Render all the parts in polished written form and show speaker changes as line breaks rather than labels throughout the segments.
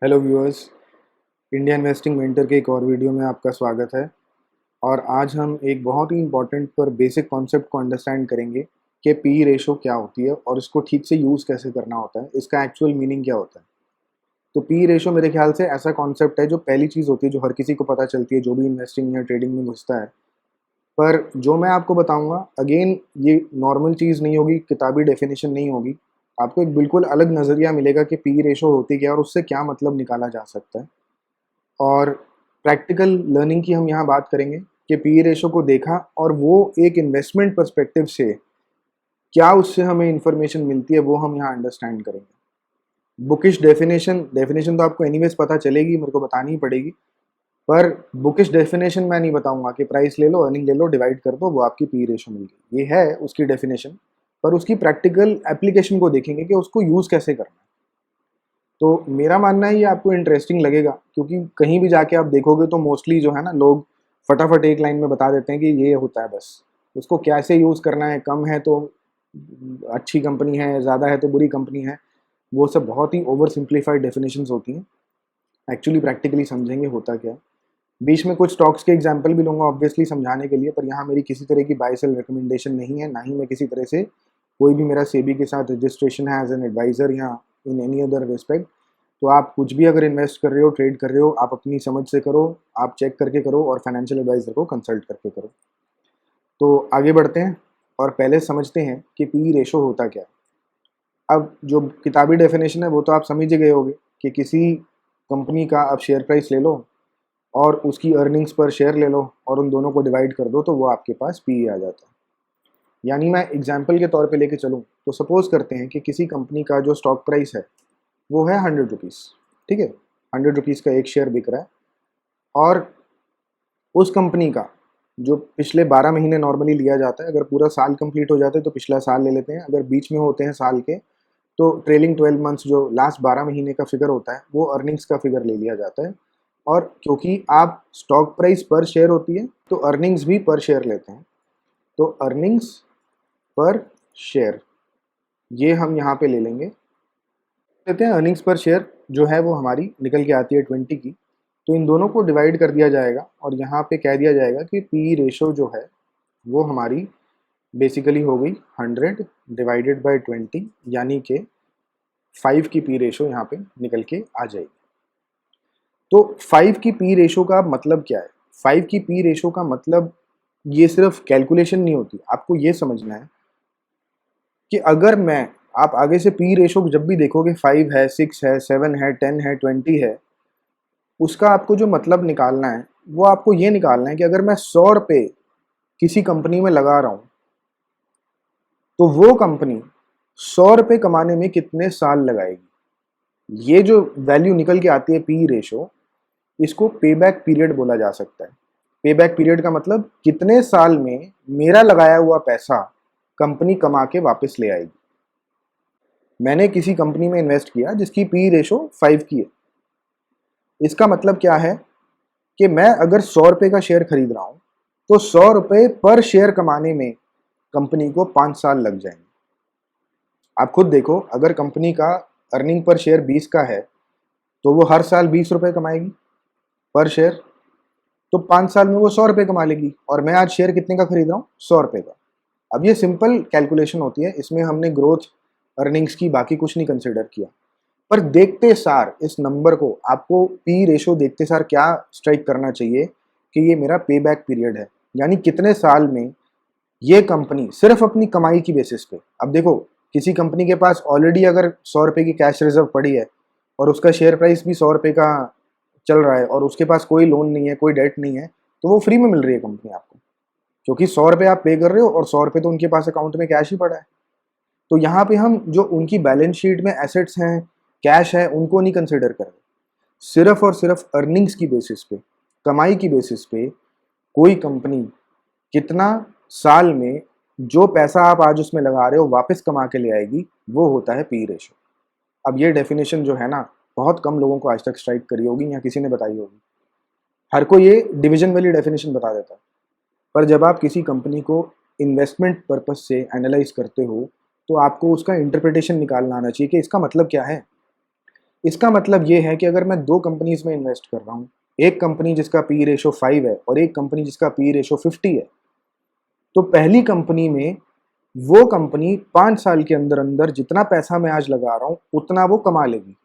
Hello viewers. India investing mentor के एक और वीडियो में आपका स्वागत है। और आज हम एक बहुत ही इंपॉर्टेंट पर बेसिक कॉन्सेप्ट को अंडरस्टैंड करेंगे कि पी रेशो क्या होती है और इसको ठीक से यूज़ कैसे करना होता है, इसका एक्चुअल मीनिंग क्या होता है। तो पी रेशो मेरे ख्याल से ऐसा कॉन्सेप्ट है जो पहली चीज़ होती है जो हर किसी को पता चलती है जो भी इन्वेस्टिंग या ट्रेडिंग में घुसता है। पर जो मैं आपको बताऊंगा अगेन ये नॉर्मल चीज़ नहीं होगी, किताबी डेफिनेशन नहीं होगी। आपको एक बिल्कुल अलग नज़रिया मिलेगा कि पी रेशो होती क्या है और उससे क्या मतलब निकाला जा सकता है। और प्रैक्टिकल लर्निंग की हम यहाँ बात करेंगे कि पी रेशो को देखा और वो एक इन्वेस्टमेंट पर्सपेक्टिव से क्या उससे हमें इंफॉर्मेशन मिलती है वो हम यहाँ अंडरस्टैंड करेंगे। बुकिश डेफिनेशन डेफिनेशन तो आपको एनीवेज पता चलेगी, मेरे को बतानी ही पड़ेगी। पर बुकिश डेफिनेशन मैं नहीं बताऊंगा कि प्राइस ले लो, अर्निंग ले लो, डिवाइड कर दो, वो आपकी पी रेशो मिल गई। ये है उसकी डेफिनेशन। पर उसकी प्रैक्टिकल एप्लीकेशन को देखेंगे कि उसको यूज़ कैसे करना है। तो मेरा मानना है ये आपको इंटरेस्टिंग लगेगा, क्योंकि कहीं भी जाके आप देखोगे तो मोस्टली जो है ना, लोग फटाफट एक लाइन में बता देते हैं कि ये होता है बस। उसको कैसे यूज़ करना है, कम है तो अच्छी कंपनी है, ज़्यादा है तो बुरी कंपनी है, वो सब बहुत ही ओवर सिंप्लीफाइड डेफिनेशंस होती हैं। एक्चुअली प्रैक्टिकली समझेंगे होता क्या है। बीच में कुछ स्टॉक्स के एग्जांपल भी लूँगा ऑब्वियसली समझाने के लिए, पर यहाँ मेरी किसी तरह की बाय सेल रिकमेंडेशन नहीं है, ना ही मैं किसी तरह से, कोई भी मेरा सेबी के साथ रजिस्ट्रेशन है एज एन एडवाइज़र या इन एनी अदर रिस्पेक्ट। तो आप कुछ भी अगर इन्वेस्ट कर रहे हो, ट्रेड कर रहे हो, आप अपनी समझ से करो, आप चेक करके करो और फाइनेंशियल एडवाइज़र को कंसल्ट करके करो। तो आगे बढ़ते हैं और पहले समझते हैं कि पी रेशो होता क्या है। अब जो किताबी डेफिनेशन है वो तो आप समझ ही गए होंगे कि किसी कंपनी का आप शेयर प्राइस ले लो और उसकी अर्निंग्स पर शेयर ले लो और उन दोनों को डिवाइड कर दो तो वो आपके पास पी आ जाता है। यानी मैं एग्जाम्पल के तौर पे लेके चलूँ तो सपोज करते हैं कि किसी कंपनी का जो स्टॉक प्राइस है वो है 100 रुपीज़। ठीक है, 100 रुपीज़ का एक शेयर बिक रहा है। और उस कंपनी का जो पिछले 12 महीने नॉर्मली लिया जाता है, अगर पूरा साल कंप्लीट हो जाता है तो पिछला साल ले लेते हैं, अगर बीच में होते हैं साल के तो ट्रेलिंग 12 मंथ्स जो लास्ट 12 महीने का फिगर होता है वो अर्निंग्स का फिगर ले लिया जाता है। और क्योंकि आप स्टॉक प्राइस पर शेयर होती है तो अर्निंग्स भी पर शेयर लेते हैं। तो अर्निंग्स पर शेयर ये हम यहाँ पे ले लेंगे, लेते हैं अर्निंग्स पर शेयर जो है वो हमारी निकल के आती है 20 की। तो इन दोनों को डिवाइड कर दिया जाएगा और यहाँ पे कह दिया जाएगा कि पी रेशो जो है वो हमारी बेसिकली हो गई 100 डिवाइडेड बाय 20, यानी कि 5 की पी रेशो यहाँ पे निकल के आ जाएगी। तो 5 की पी रेशो का मतलब क्या है? 5 की पी रेशो का मतलब ये सिर्फ कैलकुलेशन नहीं होती, आपको ये समझना है कि अगर मैं, आप आगे से पी रेशो जब भी देखोगे 5 है, 6 है, 7 है, 10 है, 20 है, उसका आपको जो मतलब निकालना है वो आपको ये निकालना है कि अगर मैं 100 रुपये किसी कंपनी में लगा रहा हूँ तो वो कंपनी 100 रुपये कमाने में कितने साल लगाएगी। ये जो वैल्यू निकल के आती है पी रेशो, इसको पे बैक पीरियड बोला जा सकता है। पे बैक पीरियड का मतलब कितने साल में मेरा लगाया हुआ पैसा कंपनी कमा के वापस ले आएगी। मैंने किसी कंपनी में इन्वेस्ट किया जिसकी पी रेशो 5 की है। इसका मतलब क्या है कि मैं अगर 100 रुपये का शेयर खरीद रहा हूँ तो 100 रुपये पर शेयर कमाने में कंपनी को 5 साल लग जाएंगे। आप खुद देखो, अगर कंपनी का अर्निंग पर शेयर 20 का है तो वो हर साल 20 रुपये कमाएगी पर शेयर, तो 5 साल में वो 100 रुपये कमा लेगी। और मैं आज शेयर कितने का खरीद रहा हूँ? 100 रुपये का। अब ये सिंपल कैलकुलेशन होती है, इसमें हमने ग्रोथ, अर्निंग्स की बाकी कुछ नहीं कंसिडर किया। पर देखते सार इस नंबर को, आपको पी रेशो देखते सार क्या स्ट्राइक करना चाहिए कि ये मेरा पे बैक पीरियड है, यानी कितने साल में ये कंपनी सिर्फ अपनी कमाई की बेसिस पे। अब देखो, किसी कंपनी के पास ऑलरेडी अगर 100 रुपये की कैश रिजर्व पड़ी है और उसका शेयर प्राइस भी 100 रुपये का चल रहा है और उसके पास कोई लोन नहीं है, कोई डेट नहीं है, तो वो फ्री में मिल रही है कंपनी आपको, क्योंकि 100 रुपये आप पे कर रहे हो और 100 रुपये तो उनके पास अकाउंट में कैश ही पड़ा है। तो यहाँ पे हम जो उनकी बैलेंस शीट में एसेट्स हैं, कैश है, उनको नहीं कंसिडर कर रहे। सिर्फ और सिर्फ अर्निंग्स की बेसिस पे, कमाई की बेसिस पे कोई कंपनी कितना साल में जो पैसा आप आज उसमें लगा रहे हो वापस कमा के ले आएगी, वो होता है पी रेशो। अब ये डेफिनेशन जो है ना, बहुत कम लोगों को आज तक स्ट्राइक करी होगी या किसी ने बताई होगी। हर कोई ये डिवीजन वाली डेफिनेशन बता देता है। पर जब आप किसी कंपनी को इन्वेस्टमेंट पर्पस से एनालाइज करते हो तो आपको उसका इंटरप्रिटेशन निकालना आना चाहिए कि इसका मतलब क्या है। इसका मतलब ये है कि अगर मैं दो कंपनीज में इन्वेस्ट कर रहा हूँ, एक कंपनी जिसका पी रेशो 5 है और एक कंपनी जिसका पी रेशो 50 है, तो पहली कंपनी में वो कंपनी 5 साल के अंदर अंदर जितना पैसा मैं आज लगा रहा हूँ उतना वो कमा लेगी।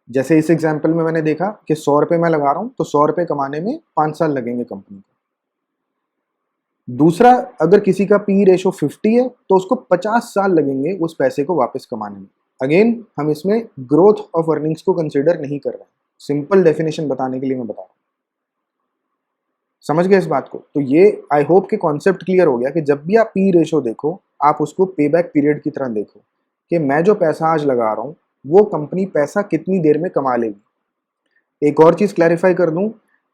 जैसे इस एग्जाम्पल में मैंने देखा कि 100 रुपये मैं लगा रहा हूँ तो 100 रुपये कमाने में 5 साल लगेंगे कंपनी को। दूसरा, अगर किसी का पी रेशो 50 है तो उसको 50 साल लगेंगे उस पैसे को वापस कमाने में। अगेन हम इसमें ग्रोथ ऑफ अर्निंग्स को कंसिडर नहीं कर रहे हैं, सिंपल डेफिनेशन बताने के लिए मैं बता रहा हूँ। समझ गए इस बात को? तो ये आई होप के कॉन्सेप्ट क्लियर हो गया कि जब भी आप पी रेशो देखो आप उसको पे बैक पीरियड की तरह देखो कि मैं जो पैसा आज लगा रहा हूँ वो कंपनी पैसा कितनी देर में कमा लेगी। एक और चीज़ क्लैरिफाई कर दूं,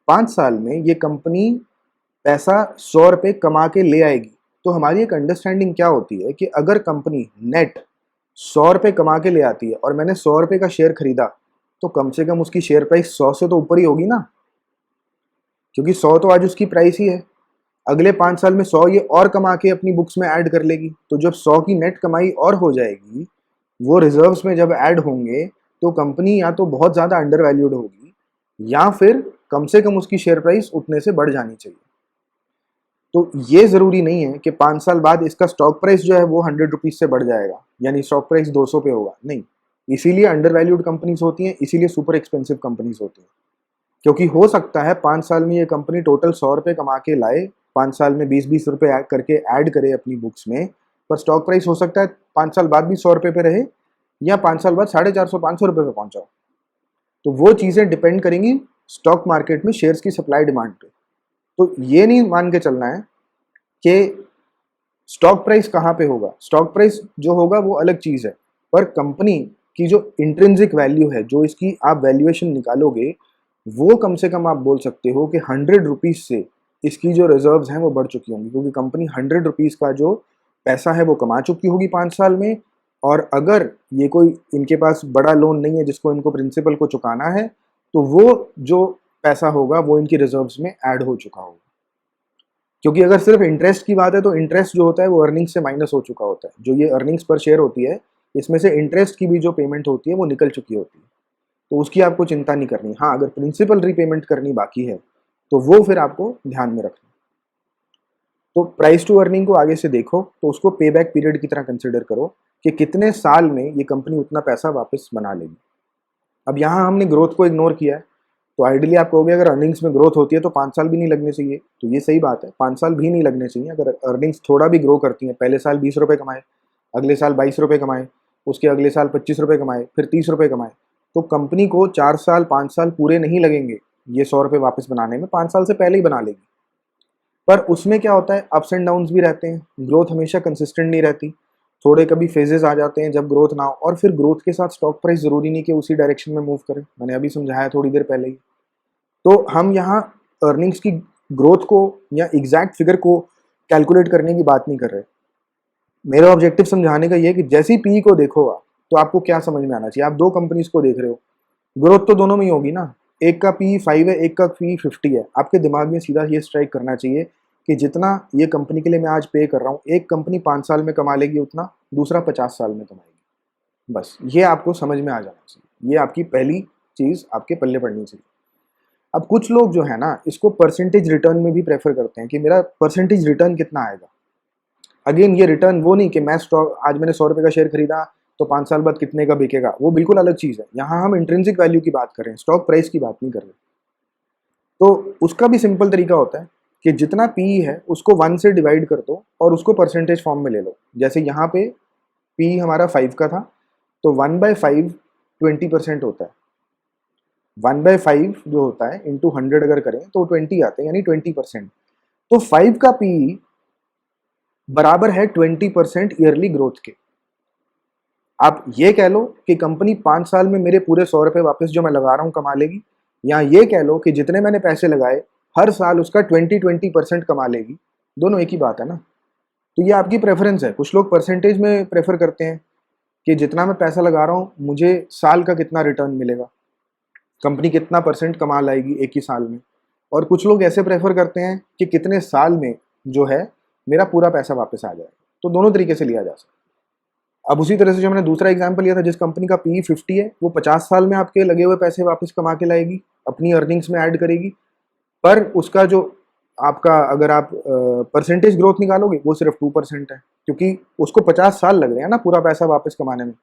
5 साल में ये कंपनी पैसा 100 रुपये कमा के ले आएगी। तो हमारी एक अंडरस्टैंडिंग क्या होती है कि अगर कंपनी नेट 100 रुपये कमा के ले आती है और मैंने 100 रुपये का शेयर खरीदा तो कम से कम उसकी शेयर प्राइस 100 से तो ऊपर ही होगी ना, क्योंकि 100 तो आज उसकी प्राइस ही है। अगले 5 साल में 100 ये और कमा के अपनी बुक्स में ऐड कर लेगी, तो जब 100 की नेट कमाई और हो जाएगी, वो रिजर्व्स में जब ऐड होंगे तो कंपनी या तो बहुत ज़्यादा अंडर वैल्यूड होगी या फिर कम से कम उसकी शेयर प्राइस उतने से बढ़ जानी चाहिए। तो ये ज़रूरी नहीं है कि 5 साल बाद इसका स्टॉक प्राइस जो है वो 100 रुपीज़ से बढ़ जाएगा, यानी स्टॉक प्राइस 200 पे होगा, नहीं। इसीलिए अंडर वैल्यूड कंपनीज होती हैं, इसीलिए सुपर एक्सपेंसिव कंपनीज होती हैं, क्योंकि हो सकता है 5 साल में ये कंपनी टोटल 100 रुपये कमा के लाए, 5 साल में 20-20 रुपये करके ऐड करे अपनी बुक्स में, पर स्टॉक प्राइस हो सकता है 5 साल बाद भी 100 रुपये पे रहे या 5 साल बाद 450-500 रुपये पे पहुंचा। तो वो चीज़ें डिपेंड करेंगी स्टॉक मार्केट में शेयर्स की सप्लाई डिमांड पे। तो ये नहीं मान के चलना है कि स्टॉक प्राइस कहाँ पे होगा, स्टॉक प्राइस जो होगा वो अलग चीज़ है, पर कंपनी की जो इंट्रिंसिक वैल्यू है, जो इसकी आप वैल्यूएशन निकालोगे, वो कम से कम आप बोल सकते हो कि 100 रुपीज़ से इसकी जो रिजर्व्स हैं वो बढ़ चुकी होंगी, क्योंकि कंपनी 100 रुपीज़ का जो पैसा है वो कमा चुकी होगी 5 साल में। और अगर ये कोई इनके पास बड़ा लोन नहीं है जिसको इनको प्रिंसिपल को चुकाना है, तो वो जो पैसा होगा वो इनकी रिजर्व्स में ऐड हो चुका होगा। क्योंकि अगर सिर्फ इंटरेस्ट की बात है तो इंटरेस्ट जो होता है वो अर्निंग्स से माइनस हो चुका होता है। जो ये अर्निंग्स पर शेयर होती है इसमें से इंटरेस्ट की भी जो पेमेंट होती है वो निकल चुकी होती है, तो उसकी आपको चिंता नहीं करनी। हाँ, अगर प्रिंसिपल रीपेमेंट करनी बाकी है तो वो फिर आपको ध्यान में रखना। तो प्राइस टू अर्निंग को आगे से देखो तो उसको पे बैक पीरियड की तरह कंसिडर करो कि कितने साल में ये कंपनी उतना पैसा वापस बना लेगी। अब यहाँ हमने ग्रोथ को इग्नोर किया है, तो आइडियली आप कहोगे अगर अर्निंग्स में ग्रोथ होती है तो 5 साल भी नहीं लगने चाहिए, तो ये सही बात है, 5 साल भी नहीं लगने चाहिए। अगर अर्निंग्स थोड़ा भी ग्रो करती हैं, पहले साल 20 रुपये कमाए, अगले साल 22 रुपये कमाए, उसके अगले साल 25 रुपये कमाए, फिर 30 रुपये कमाए, तो कंपनी को 4 साल 5 साल पूरे नहीं लगेंगे ये 100 रुपये वापस बनाने में, 5 साल से पहले ही बना लेगी। पर उसमें क्या होता है, अप्स एंड डाउन्स भी रहते हैं, ग्रोथ हमेशा कंसिस्टेंट नहीं रहती, थोड़े कभी फेजेस आ जाते हैं जब ग्रोथ ना हो, और फिर ग्रोथ के साथ स्टॉक प्राइस ज़रूरी नहीं कि उसी डायरेक्शन में मूव करे, मैंने अभी समझाया थोड़ी देर पहले ही। तो हम यहाँ अर्निंग्स की ग्रोथ को या एग्जैक्ट फिगर को कैलकुलेट करने की बात नहीं कर रहे। मेरा ऑब्जेक्टिव समझाने का ये है कि जैसी पी को देखो आप, तो आपको क्या समझ में आना चाहिए। आप दो कंपनीज को देख रहे हो, ग्रोथ तो दोनों में ही होगी ना, एक का पी 5 है, एक का पी 50 है। आपके दिमाग में सीधा ये स्ट्राइक करना चाहिए कि जितना ये कंपनी के लिए मैं आज पे कर रहा हूँ, एक कंपनी 5 साल में कमा लेगी उतना, दूसरा 50 साल में कमाएगी। बस ये आपको समझ में आ जाना चाहिए, ये आपकी पहली चीज़ आपके पल्ले पड़नी चाहिए। अब कुछ लोग जो है ना इसको परसेंटेज रिटर्न में भी प्रेफर करते हैं कि मेरा परसेंटेज रिटर्न कितना आएगा। अगेन ये रिटर्न वो नहीं कि मैं स्टॉक आज मैंने 100 रुपये का शेयर खरीदा तो 5 साल बाद कितने का बिकेगा, वो बिल्कुल अलग चीज़ है। यहाँ हम इंट्रिंसिक वैल्यू की बात कर रहे हैं, स्टॉक प्राइस की बात नहीं कर रहे। तो उसका भी सिंपल तरीका होता है कि जितना पी है उसको 1 से डिवाइड कर दो और उसको परसेंटेज फॉर्म में ले लो। जैसे यहाँ पे पी हमारा 5 का था, तो 1/5 20% होता है। 1/5 जो होता है इंटू 100 अगर करें तो 20 आते हैं, यानी 20%। तो 5 का पी बराबर है 20% ईयरली ग्रोथ के। आप ये कह लो कि कंपनी 5 साल में मेरे पूरे 100 रुपये वापस जो मैं लगा रहा हूँ कमा लेगी, या ये कह लो कि जितने मैंने पैसे लगाए हर साल उसका 20% कमा लेगी, दोनों एक ही बात है ना। तो ये आपकी प्रेफरेंस है। कुछ लोग परसेंटेज में प्रेफर करते हैं कि जितना मैं पैसा लगा रहा हूँ मुझे साल का कितना रिटर्न मिलेगा, कंपनी कितना परसेंट कमा लाएगी एक ही साल में। और कुछ लोग ऐसे प्रेफर करते हैं कि कितने साल में जो है मेरा पूरा पैसा वापस आ जाए। तो दोनों तरीके से लिया जा सकता है। अब उसी तरह से जो मैंने दूसरा एग्जांपल लिया था, जिस कंपनी का पी 50 है, वो 50 साल में आपके लगे हुए पैसे वापस कमा के लाएगी, अपनी अर्निंग्स में ऐड करेगी, पर उसका जो आपका, अगर आप परसेंटेज ग्रोथ निकालोगे, वो सिर्फ 2% है, क्योंकि उसको 50 साल लग रहे हैं ना पूरा पैसा वापस कमाने में।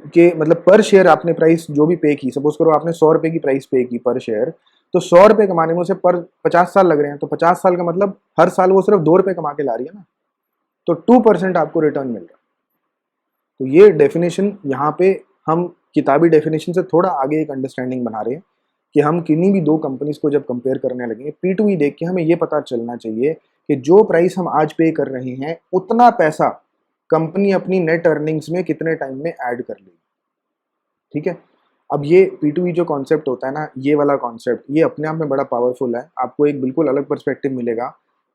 कि मतलब पर शेयर आपने प्राइस जो भी पे की, सपोज करो आपने 100 रुपए की प्राइस पे की पर शेयर, तो 100 रुपए कमाने में उसे पर 50 साल लग रहे हैं, तो 50 साल का मतलब हर साल वो सिर्फ 2 रुपए कमा के ला रही है ना, तो 2% आपको रिटर्न मिल रहा है। तो ये डेफिनेशन यहाँ पे हम किताबी डेफिनेशन से थोड़ा आगे एक अंडरस्टैंडिंग बना रहे हैं कि हम किन्हीं भी दो कंपनीज को जब कंपेयर करने लगेंगे, P2E देख के हमें ये पता चलना चाहिए कि जो प्राइस हम आज पे कर रहे हैं, उतना पैसा कंपनी अपनी नेट अर्निंग्स में कितने टाइम में ऐड कर लेगी। ठीक है, अब ये P2E जो कॉन्सेप्ट होता है ना, ये वाला कॉन्सेप्ट, ये अपने आप में बड़ा पावरफुल है, आपको एक बिल्कुल अलग पर्सपेक्टिव मिलेगा।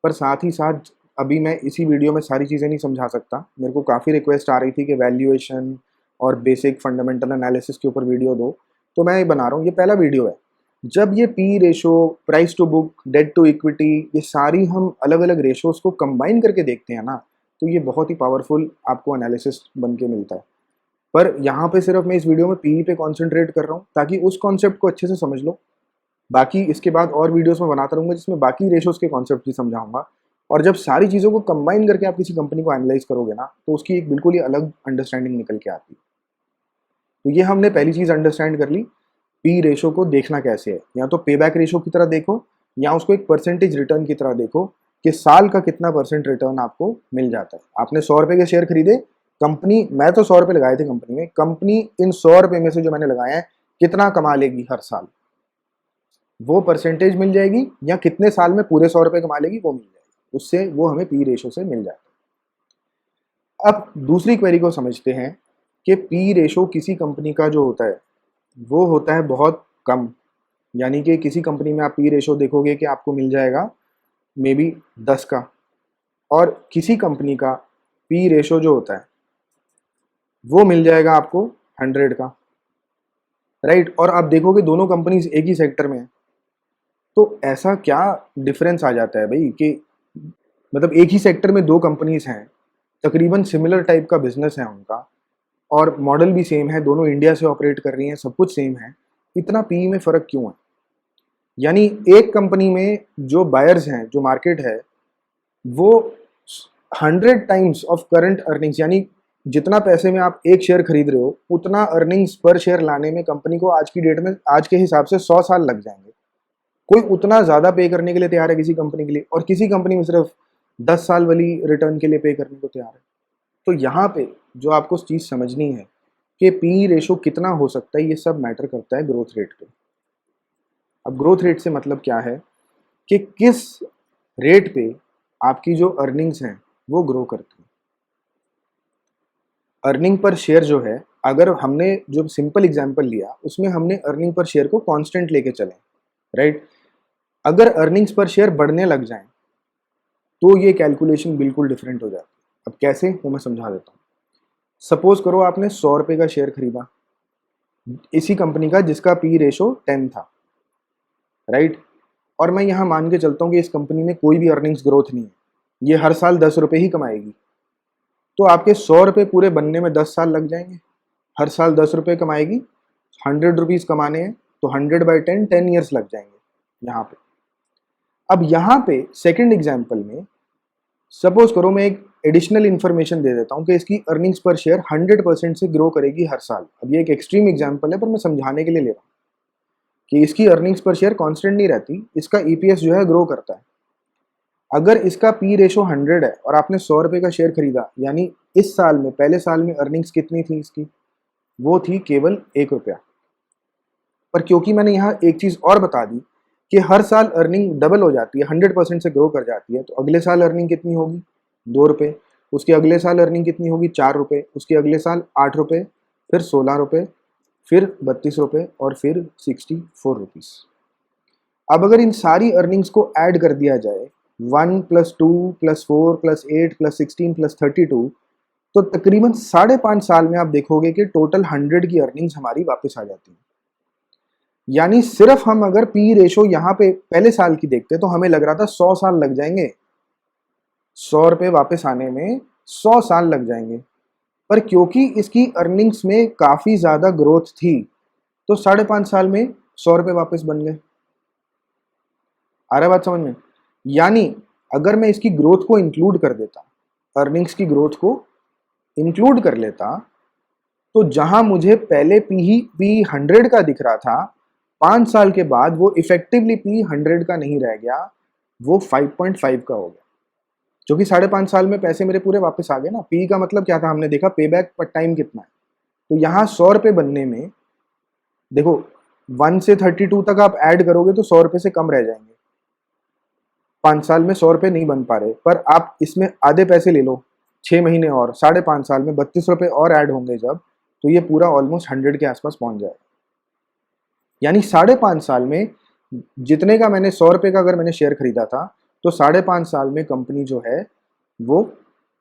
पर साथ ही साथ अभी मैं इसी वीडियो में सारी चीज़ें नहीं समझा सकता, मेरे को काफ़ी रिक्वेस्ट आ रही थी कि वैल्यूएशन और बेसिक फंडामेंटल एनालिसिस के ऊपर वीडियो दो, तो मैं ये बना रहा हूँ, ये पहला वीडियो है। जब ये P ratio, price to book, debt to equity, ये सारी हम अलग अलग रेशोज को कंबाइन करके देखते हैं ना, तो ये बहुत ही पावरफुल आपको एनालिसिस बन के मिलता है। पर यहाँ पे सिर्फ मैं इस वीडियो में पीई पे कॉन्सेंट्रेट कर रहा हूँ ताकि उस कॉन्सेप्ट को अच्छे से समझ लो। बाकी इसके बाद और वीडियोस में बनाता रहूँगा जिसमें बाकी रेशोज के कॉन्सेप्ट भी समझाऊंगा, और जब सारी चीज़ों को कंबाइन करके आप किसी कंपनी को एनालाइज करोगे ना, तो उसकी एक बिल्कुल ही अलग अंडरस्टैंडिंग निकल के आती है। तो ये हमने पहली चीज़ अंडरस्टैंड कर ली, पी रेशो को देखना कैसे है, या तो पे बैक रेशो की तरह देखो, या उसको एक परसेंटेज रिटर्न की तरह देखो कि साल का कितना परसेंट रिटर्न आपको मिल जाता है। आपने 100 रुपए के शेयर खरीदे, कंपनी, मैं तो 100 रुपए लगाए थे कंपनी में, कंपनी इन 100 रुपए में से जो मैंने लगाए हैं कितना कमा लेगी हर साल, वो परसेंटेज मिल जाएगी, या कितने साल में पूरे 100 रुपए कमा लेगी वो मिल जाएगी, उससे वो हमें पी रेशो से मिल जाता है। अब दूसरी क्वेरी को समझते हैं कि पी रेशो किसी कंपनी का जो होता है वो होता है बहुत कम, यानी कि किसी कंपनी में आप पी रेशो देखोगे कि आपको मिल जाएगा मे बी 10 का, और किसी कंपनी का पी रेशो जो होता है वो मिल जाएगा आपको 100 का, राइट। और आप देखोगे दोनों कंपनीज एक ही सेक्टर में है, तो ऐसा क्या डिफरेंस आ जाता है भाई कि मतलब एक ही सेक्टर में दो कंपनीज हैं, तकरीबन सिमिलर टाइप का बिजनेस है उनका, और मॉडल भी सेम है, दोनों इंडिया से ऑपरेट कर रही हैं, सब कुछ सेम है, इतना पी में फ़र्क क्यों है? यानी एक कंपनी में जो बायर्स हैं, जो मार्केट है, वो 100 टाइम्स ऑफ करंट अर्निंग्स, यानी जितना पैसे में आप एक शेयर खरीद रहे हो, उतना अर्निंग्स पर शेयर लाने में कंपनी को आज की डेट में, आज के हिसाब से 100 साल लग जाएंगे। कोई उतना ज़्यादा पे करने के लिए तैयार है किसी कंपनी के लिए, और किसी कंपनी में सिर्फ 10 साल वाली रिटर्न के लिए पे करने को तैयार है। तो यहाँ पे जो आपको चीज़ समझनी है कि पी रेशो कितना हो सकता है, ये सब मैटर करता है ग्रोथ रेट पे। अब ग्रोथ रेट से मतलब क्या है कि किस रेट पे आपकी जो अर्निंग्स हैं वो ग्रो करती है। अर्निंग पर शेयर जो है, अगर हमने जो सिंपल एग्जांपल लिया उसमें हमने अर्निंग पर शेयर को कांस्टेंट लेके चले, राइट। अगर अर्निंग्स पर शेयर बढ़ने लग जाएं तो ये कैलकुलेशन बिल्कुल डिफरेंट हो जाती है। अब कैसे, वो मैं समझा देता हूँ। सपोज करो आपने 100 रुपए का शेयर खरीदा इसी कंपनी का जिसका पी रेशो 10 था, राइट। और मैं यहाँ मान के चलता हूँ कि इस कंपनी में कोई भी अर्निंग्स ग्रोथ नहीं है, ये हर साल 10 रुपए ही कमाएगी, तो आपके 100 रुपए पूरे बनने में 10 साल लग जाएंगे। हर साल 10 रुपए कमाएगी, 100 रुपीज़ कमाने हैं, तो 100/10 10 ईयर्स लग जाएंगे यहाँ पे। अब यहाँ पे सेकंड एग्जाम्पल में सपोज करो मैं एक एडिशनल इन्फॉर्मेशन दे देता हूँ कि इसकी अर्निंग्स पर शेयर 100% से ग्रो करेगी हर साल। अब ये एक एक्सट्रीम एग्जाम्पल है, पर मैं समझाने के लिए ले रहा हूँ कि इसकी अर्निंग्स पर शेयर कांस्टेंट नहीं रहती, इसका ईपीएस जो है ग्रो करता है। अगर इसका पी रेशो 100 है और आपने 100 रुपए का शेयर खरीदा, यानी इस साल में, पहले साल में अर्निंग्स कितनी थी इसकी, वो थी केवल 1 रुपया। पर क्योंकि मैंने यहाँ एक चीज़ और बता दी कि हर साल अर्निंग डबल हो जाती है, 100% से ग्रो कर जाती है, तो अगले साल अर्निंग कितनी होगी, 2 रुपये। उसके अगले साल अर्निंग कितनी होगी, 4 रुपये। उसके अगले साल 8 रुपये, फिर 16 रुपये, फिर 32 रुपये, और फिर 64 रुपीज़। अब अगर इन सारी अर्निंग्स को ऐड कर दिया जाए, 1 + 2 + 4 + 8 + 16 + 32, तो तकरीबन 5.5 साल में आप देखोगे कि टोटल 100 की अर्निंग्स हमारी वापस आ जाती है। यानी सिर्फ हम अगर पी रेशो यहाँ पे पहले साल की देखते तो हमें लग रहा था 100 साल लग जाएंगे, 100 रुपये वापस आने में 100 साल लग जाएंगे। पर क्योंकि इसकी अर्निंग्स में काफ़ी ज़्यादा ग्रोथ थी, तो 5.5 साल में 100 रुपये वापस बन गए। आ रहा है बात समझ में? यानी अगर मैं इसकी ग्रोथ को इंक्लूड कर देता, अर्निंग्स की ग्रोथ को इंक्लूड कर लेता, तो जहां मुझे पहले पी 100 का दिख रहा था, 5 साल के बाद वो इफेक्टिवली पी 100 का नहीं रह गया, वो 5.5 का हो गया, जो कि 5.5 साल में पैसे मेरे पूरे वापस आ गए ना। पी का मतलब क्या था, हमने देखा पे बैक पर टाइम कितना है। तो यहाँ 100 रुपये बनने में देखो 1 से 32 तक आप ऐड करोगे तो 100 रुपये से कम रह जाएंगे। 5 साल में 100 रुपये नहीं बन पा रहे, पर आप इसमें आधे पैसे ले लो, 6 महीने और 5.5 साल में 32 रुपये और ऐड होंगे जब, तो ये पूरा ऑलमोस्ट 100 के आसपास पहुंच जाएगा। यानी 5.5 साल में जितने का मैंने 100 रुपये का अगर मैंने शेयर खरीदा था, तो 5.5 साल में कंपनी जो है वो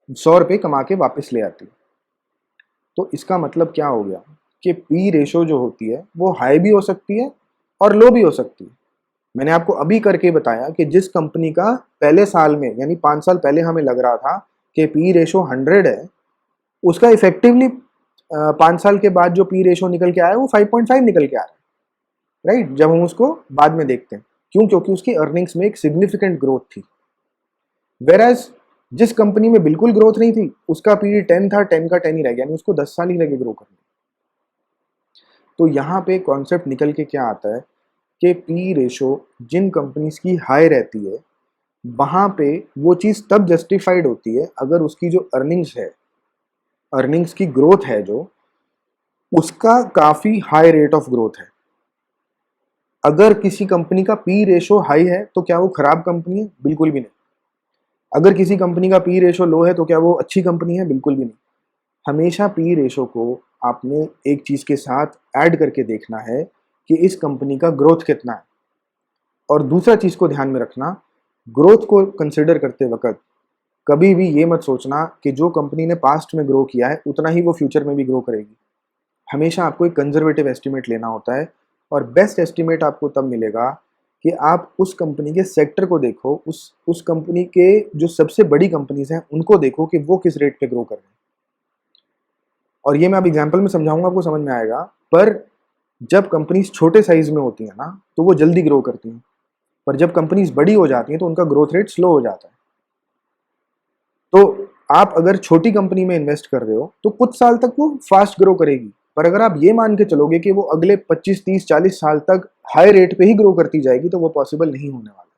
100 रुपये कमा के वापस ले आती। तो इसका मतलब क्या हो गया कि पी रेशो जो होती है वो हाई भी हो सकती है और लो भी हो सकती है। मैंने आपको अभी करके बताया कि जिस कंपनी का पहले साल में यानी 5 साल पहले हमें लग रहा था कि पी रेशो 100 है, उसका इफेक्टिवली 5 साल के बाद जो पी रेशो निकल के आया वो 5.5 निकल के आ रहा है, राइट। जब हम उसको बाद में देखते हैं, क्यों? क्योंकि उसकी अर्निंग्स में एक सिग्निफिकेंट ग्रोथ थी। वेराज जिस कंपनी में बिल्कुल ग्रोथ नहीं थी, उसका पी 10 था, 10 का 10 ही रह गया, यानी उसको 10 साल ही लगे ग्रो करने। तो यहाँ पे कॉन्सेप्ट निकल के क्या आता है कि पी रेशो जिन कंपनीज की हाई रहती है, वहाँ पे वो चीज़ तब जस्टिफाइड होती है अगर उसकी जो अर्निंग्स है, अर्निंग्स की ग्रोथ है जो, उसका काफ़ी हाई रेट ऑफ ग्रोथ है। अगर किसी कंपनी का पी रेशो हाई है तो क्या वो खराब कंपनी है? बिल्कुल भी नहीं। अगर किसी कंपनी का पी रेशो लो है तो क्या वो अच्छी कंपनी है? बिल्कुल भी नहीं। हमेशा पी रेशो को आपने एक चीज़ के साथ ऐड करके देखना है कि इस कंपनी का ग्रोथ कितना है। और दूसरा चीज़ को ध्यान में रखना, ग्रोथ को कंसिडर करते वक्त कभी भी ये मत सोचना कि जो कंपनी ने पास्ट में ग्रो किया है उतना ही वो फ्यूचर में भी ग्रो करेगी। हमेशा आपको एक कंजर्वेटिव एस्टिमेट लेना होता है, और बेस्ट एस्टिमेट आपको तब मिलेगा कि आप उस कंपनी के सेक्टर को देखो, उस कंपनी के जो सबसे बड़ी कंपनीज हैं उनको देखो कि वो किस रेट पे ग्रो कर रहे हैं। और ये मैं अब एग्जांपल में समझाऊंगा, आपको समझ में आएगा। पर जब कंपनीज छोटे साइज में होती हैं ना, तो वो जल्दी ग्रो करती हैं, पर जब कंपनीज बड़ी हो जाती हैं तो उनका ग्रोथ रेट स्लो हो जाता है। तो आप अगर छोटी कंपनी में इन्वेस्ट कर रहे हो तो कुछ साल तक वो फास्ट ग्रो करेगी, पर अगर आप ये मान के चलोगे कि वो अगले 25, 30, 40 साल तक हाई रेट पे ही ग्रो करती जाएगी, तो वो पॉसिबल नहीं होने वाला।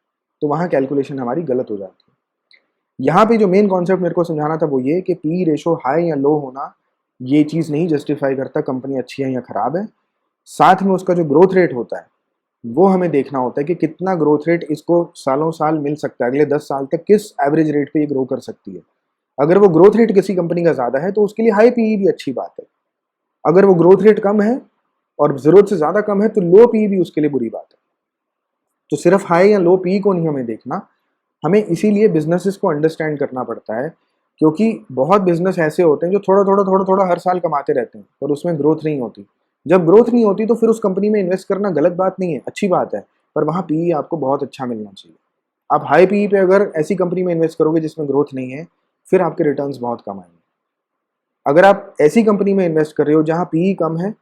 तो वहाँ कैलकुलेशन हमारी गलत हो जाती है। यहाँ पे जो मेन कॉन्सेप्ट मेरे को समझाना था वो ये कि पी रेशो हाई या लो होना ये चीज़ नहीं जस्टिफाई करता कंपनी अच्छी है या ख़राब है। साथ में उसका जो ग्रोथ रेट होता है वो हमें देखना होता है कि कितना ग्रोथ रेट इसको सालों साल मिल सकता है, अगले 10 साल तक किस एवरेज रेट पे ये ग्रो कर सकती है। अगर वो ग्रोथ रेट किसी कंपनी का ज़्यादा है तो उसके लिए हाई पीई भी अच्छी बात है। अगर वो ग्रोथ रेट कम है और ज़रूरत से ज़्यादा कम है तो लो पीई भी उसके लिए बुरी बात है। तो सिर्फ हाई या लो पीई को नहीं हमें देखना, हमें इसीलिए बिजनेसेस को अंडरस्टैंड करना पड़ता है, क्योंकि बहुत बिजनेस ऐसे होते हैं जो थोड़ा थोड़ा हर साल कमाते रहते हैं और उसमें ग्रोथ नहीं होती। जब ग्रोथ नहीं होती तो फिर उस कंपनी में इन्वेस्ट करना गलत बात नहीं है, अच्छी बात है, पर वहाँ पीई आपको बहुत अच्छा मिलना चाहिए। आप हाई पीई पे अगर ऐसी कंपनी में इन्वेस्ट करोगे जिसमें ग्रोथ नहीं है, फिर आपके रिटर्न्स बहुत कम आएंगे। अगर आप ऐसी कंपनी में इन्वेस्ट कर रहे हो जहाँ पीई कम है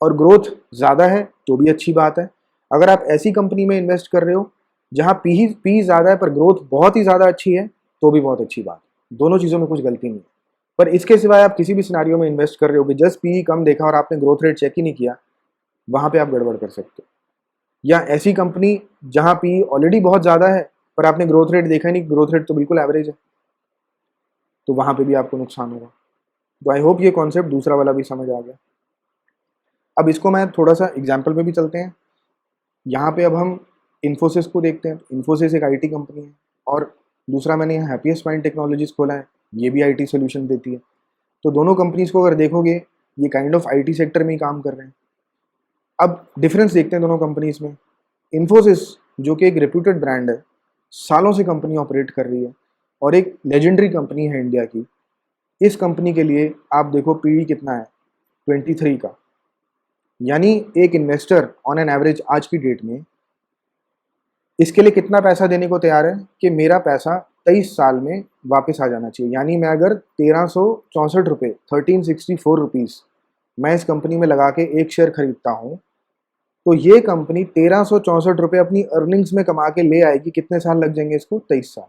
और ग्रोथ ज़्यादा है, तो भी अच्छी बात है। अगर आप ऐसी कंपनी में इन्वेस्ट कर रहे हो जहाँ पी ज़्यादा है पर ग्रोथ बहुत ही ज़्यादा अच्छी है, तो भी बहुत अच्छी बात है। दोनों चीज़ों में कुछ गलती नहीं है। पर इसके सिवाय आप किसी भी सिनारियो में इन्वेस्ट कर रहे हो कि जस्ट पी कम देखा और आपने ग्रोथ रेट चेक ही नहीं किया, वहाँ पे आप गड़बड़ कर सकते हो। या ऐसी कंपनी जहाँ पी ऑलरेडी बहुत ज़्यादा है पर आपने ग्रोथ रेट देखा ही नहीं, ग्रोथ रेट तो बिल्कुल एवरेज है, तो वहाँ पे भी आपको नुकसान होगा। तो आई होप ये कॉन्सेप्ट दूसरा वाला भी समझ आ गया। अब इसको मैं थोड़ा सा एग्जाम्पल में भी चलते हैं। यहाँ पे अब हम इन्फोसिस को देखते हैं। इन्फोसिस एक आईटी कंपनी है और दूसरा मैंने यहाँ हैप्पीएस्ट माइंड टेक्नोलॉजीज खोला है, ये भी आईटी सोल्यूशन देती है। तो दोनों कंपनीज को अगर देखोगे, ये काइंड ऑफ आईटी सेक्टर में ही काम कर रहे हैं। अब डिफरेंस देखते हैं दोनों कंपनीज में। इन्फोसिस जो कि एक रेप्यूटेड ब्रांड है, सालों से कंपनी ऑपरेट कर रही है और एक लेजेंडरी कंपनी है इंडिया की। इस कंपनी के लिए आप देखो पीई कितना है, 23 का। यानी एक इन्वेस्टर ऑन एन एवरेज आज की डेट में इसके लिए कितना पैसा देने को तैयार है कि मेरा पैसा 23 साल में वापस आ जाना चाहिए। यानी मैं अगर 1364 रुपये 1364 रुपीज़ मैं इस कंपनी में लगा के एक शेयर खरीदता हूँ, तो ये कंपनी 1364 रुपये अपनी अर्निंग्स में कमा के ले आएगी। कितने साल लग जाएंगे इसको? 23 साल।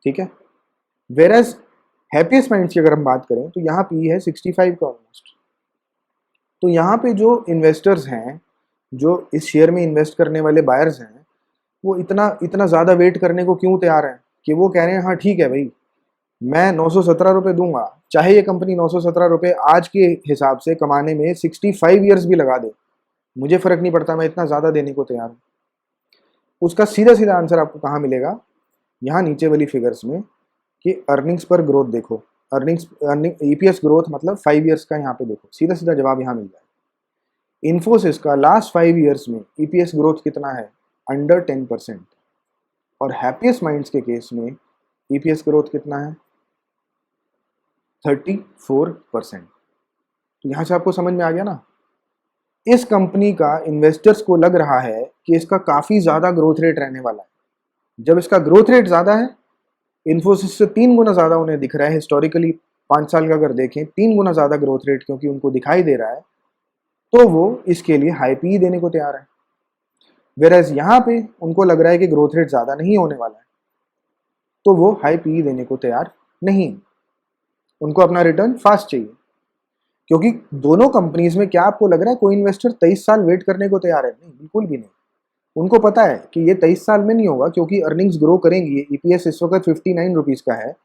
ठीक है। वेरएज हैप्पीएस्ट माइंड्स की अगर हम बात करें तो यहाँ पी है 65 का ऑलमोस्ट। तो यहाँ पे जो इन्वेस्टर्स हैं, जो इस शेयर में इन्वेस्ट करने वाले बायर्स हैं, वो इतना इतना ज़्यादा वेट करने को क्यों तैयार हैं कि वो कह रहे हैं हाँ ठीक है भाई, मैं 917 रुपये दूंगा, चाहे ये कंपनी 917 रुपये आज के हिसाब से कमाने में 65 ईयर्स भी लगा दे, मुझे फ़र्क नहीं पड़ता, मैं इतना ज़्यादा देने को तैयार हूँ। उसका सीधा सीधा आंसर आपको कहाँ मिलेगा? यहाँ नीचे वाली फिगर्स में, कि अर्निंग्स पर ग्रोथ देखो। अर्निंग ईपीएस ग्रोथ मतलब 5 ईयर्स का यहाँ पे देखो, सीधा सीधा जवाब यहाँ मिल जाएगा। इन्फोसिस का लास्ट 5 ईयर्स में ईपीएस ग्रोथ कितना है? अंडर 10%। और हैप्पीएस्ट माइंड्स के केस में ईपीएस ग्रोथ कितना है? 34%। तो यहाँ से आपको समझ में आ गया ना, इस कंपनी का इन्वेस्टर्स को लग रहा है कि इसका काफ़ी ज़्यादा ग्रोथ रेट रहने वाला है। जब इसका ग्रोथ रेट ज़्यादा है, इन्फोसिस से 3 गुना ज़्यादा उन्हें दिख रहा है, हिस्टोरिकली 5 साल का अगर देखें 3 गुना ज़्यादा ग्रोथ रेट क्योंकि उनको दिखाई दे रहा है, तो वो इसके लिए हाई पी देने को तैयार है। वेरएज यहाँ पे उनको लग रहा है कि ग्रोथ रेट ज़्यादा नहीं होने वाला है, तो वो हाई पी देने को तैयार नहीं। उनको अपना रिटर्न फास्ट चाहिए। क्योंकि दोनों कंपनीज में क्या आपको लग रहा है कोई इन्वेस्टर 23 साल वेट करने को तैयार है? नहीं, बिल्कुल भी नहीं। उनको पता है कि ये 23 साल में नहीं होगा, क्योंकि अर्निंग्स ग्रो करेंगी। ईपीएस इस वक्त 59 रुपीज़ का है,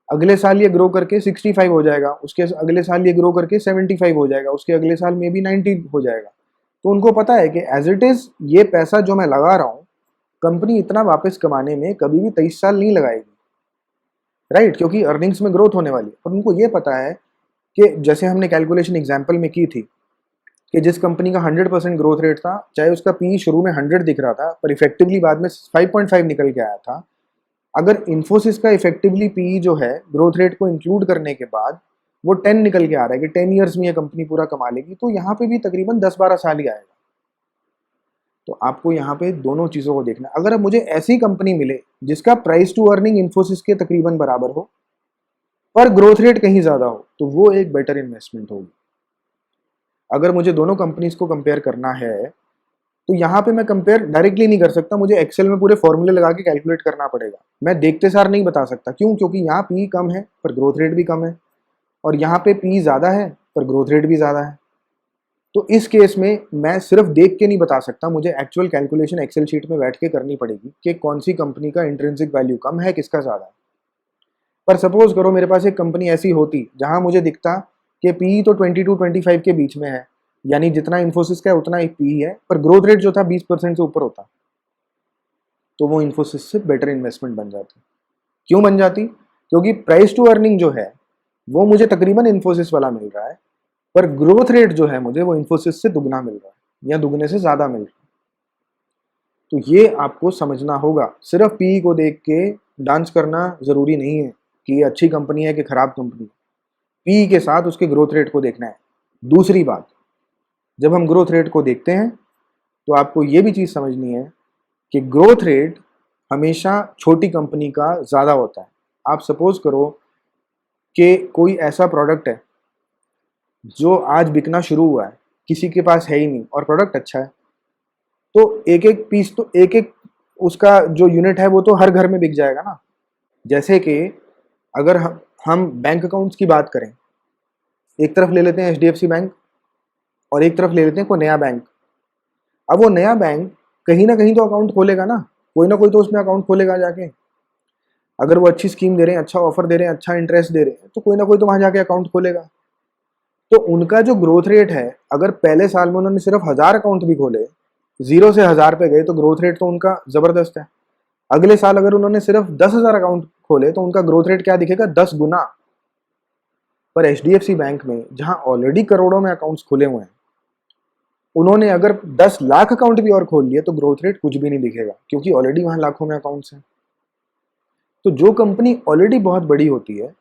अगले साल ये ग्रो करके 65 हो जाएगा, उसके अगले साल ये ग्रो करके 75 हो जाएगा, उसके अगले साल में भी 90 हो जाएगा। तो उनको पता है कि एज इट इज़ ये पैसा जो मैं लगा रहा हूँ, कंपनी इतना वापस कमाने में कभी भी 23 साल नहीं लगाएगी, राइट? क्योंकि अर्निंग्स में ग्रोथ होने वाली है। और उनको ये पता है कि जैसे हमने कैलकुलेशन एग्जाम्पल में की थी कि जिस कंपनी का 100% ग्रोथ रेट था, चाहे उसका पी शुरू में 100 दिख रहा था पर इफेक्टिवली बाद में 5.5 निकल के आया था, अगर इन्फोसिस का इफेक्टिवली पी जो है ग्रोथ रेट को इंक्लूड करने के बाद वो 10 निकल के आ रहा है कि 10 ईयर्स में ये कंपनी पूरा कमा लेगी, तो यहाँ पे भी तकरीबन 10-12 साल ही आएगा। तो आपको यहाँ पे दोनों चीज़ों को देखना। अगर अब मुझे ऐसी कंपनी मिले जिसका प्राइस टू अर्निंग इन्फोसिस के तकरीबन बराबर हो पर ग्रोथ रेट कहीं ज़्यादा हो, तो वो एक बेटर इन्वेस्टमेंट होगी। अगर मुझे दोनों कंपनीज को कंपेयर करना है, तो यहाँ पे मैं कंपेयर डायरेक्टली नहीं कर सकता, मुझे एक्सेल में पूरे फॉर्मूले लगा के कैलकुलेट करना पड़ेगा। मैं देखते सार नहीं बता सकता। क्यों? क्योंकि यहाँ पी कम है पर ग्रोथ रेट भी कम है, और यहाँ पे पी ज़्यादा है पर ग्रोथ रेट भी ज़्यादा है। तो इस केस में मैं सिर्फ देख के नहीं बता सकता, मुझे एक्चुअल कैलकुलेशन एक्सेल शीट में बैठ के करनी पड़ेगी कि कौन सी कंपनी का इंट्रिंसिक वैल्यू कम है, किसका ज़्यादा है। पर सपोज करो मेरे पास एक कंपनी ऐसी होती जहां मुझे दिखता कि पी तो 22-25 के बीच में है, यानी जितना इन्फोसिस का है उतना ही पी है, पर ग्रोथ रेट जो था 20% से ऊपर होता, तो वो इन्फोसिस से बेटर इन्वेस्टमेंट बन जाती। क्यों बन जाती? क्योंकि प्राइस टू अर्निंग जो है वो मुझे तकरीबन इन्फोसिस वाला मिल रहा है, पर ग्रोथ रेट जो है मुझे वो इन्फोसिस से दुगना मिल रहा है या दुगने से ज़्यादा मिल रहा है। तो ये आपको समझना होगा। सिर्फ पी को देख के डांस करना ज़रूरी नहीं है कि ये अच्छी कंपनी है कि खराब कंपनी है। पी के साथ उसके ग्रोथ रेट को देखना है। दूसरी बात, जब हम ग्रोथ रेट को देखते हैं तो आपको ये भी चीज़ समझनी है कि ग्रोथ रेट हमेशा छोटी कंपनी का ज़्यादा होता है। आप सपोज करो कि कोई ऐसा प्रोडक्ट है जो आज बिकना शुरू हुआ है, किसी के पास है ही नहीं और प्रोडक्ट अच्छा है, तो एक एक पीस, तो एक एक उसका जो यूनिट है वो तो हर घर में बिक जाएगा ना। जैसे कि अगर हम बैंक अकाउंट्स की बात करें, एक तरफ ले लेते हैं एचडीएफसी बैंक और एक तरफ ले लेते हैं कोई नया बैंक। अब वो नया बैंक कहीं ना कहीं तो अकाउंट खोलेगा ना, कोई ना कोई तो उसमें अकाउंट खोलेगा जाके। अगर वो अच्छी स्कीम दे रहे हैं, अच्छा ऑफर दे रहे हैं, अच्छा इंटरेस्ट दे रहे हैं, तो कोई ना कोई तो वहाँ जाके अकाउंट खोलेगा। तो उनका जो ग्रोथ रेट है, अगर पहले साल में उन्होंने सिर्फ 1000 अकाउंट भी खोले, 0 से 1000 पे गए, तो ग्रोथ रेट तो उनका ज़बरदस्त है। अगले साल अगर उन्होंने सिर्फ 10,000 अकाउंट खोले तो उनका ग्रोथ रेट क्या दिखेगा? 10 गुना। पर एचडीएफसी बैंक में जहां ऑलरेडी करोड़ों में अकाउंट्स खुले हुए हैं, उन्होंने अगर 10 लाख अकाउंट भी और खोल लिए तो ग्रोथ रेट कुछ भी नहीं दिखेगा, क्योंकि ऑलरेडी वहां लाखों में अकाउंट्स हैं। तो जो कंपनी ऑलरेडी बहुत बड़ी होती है,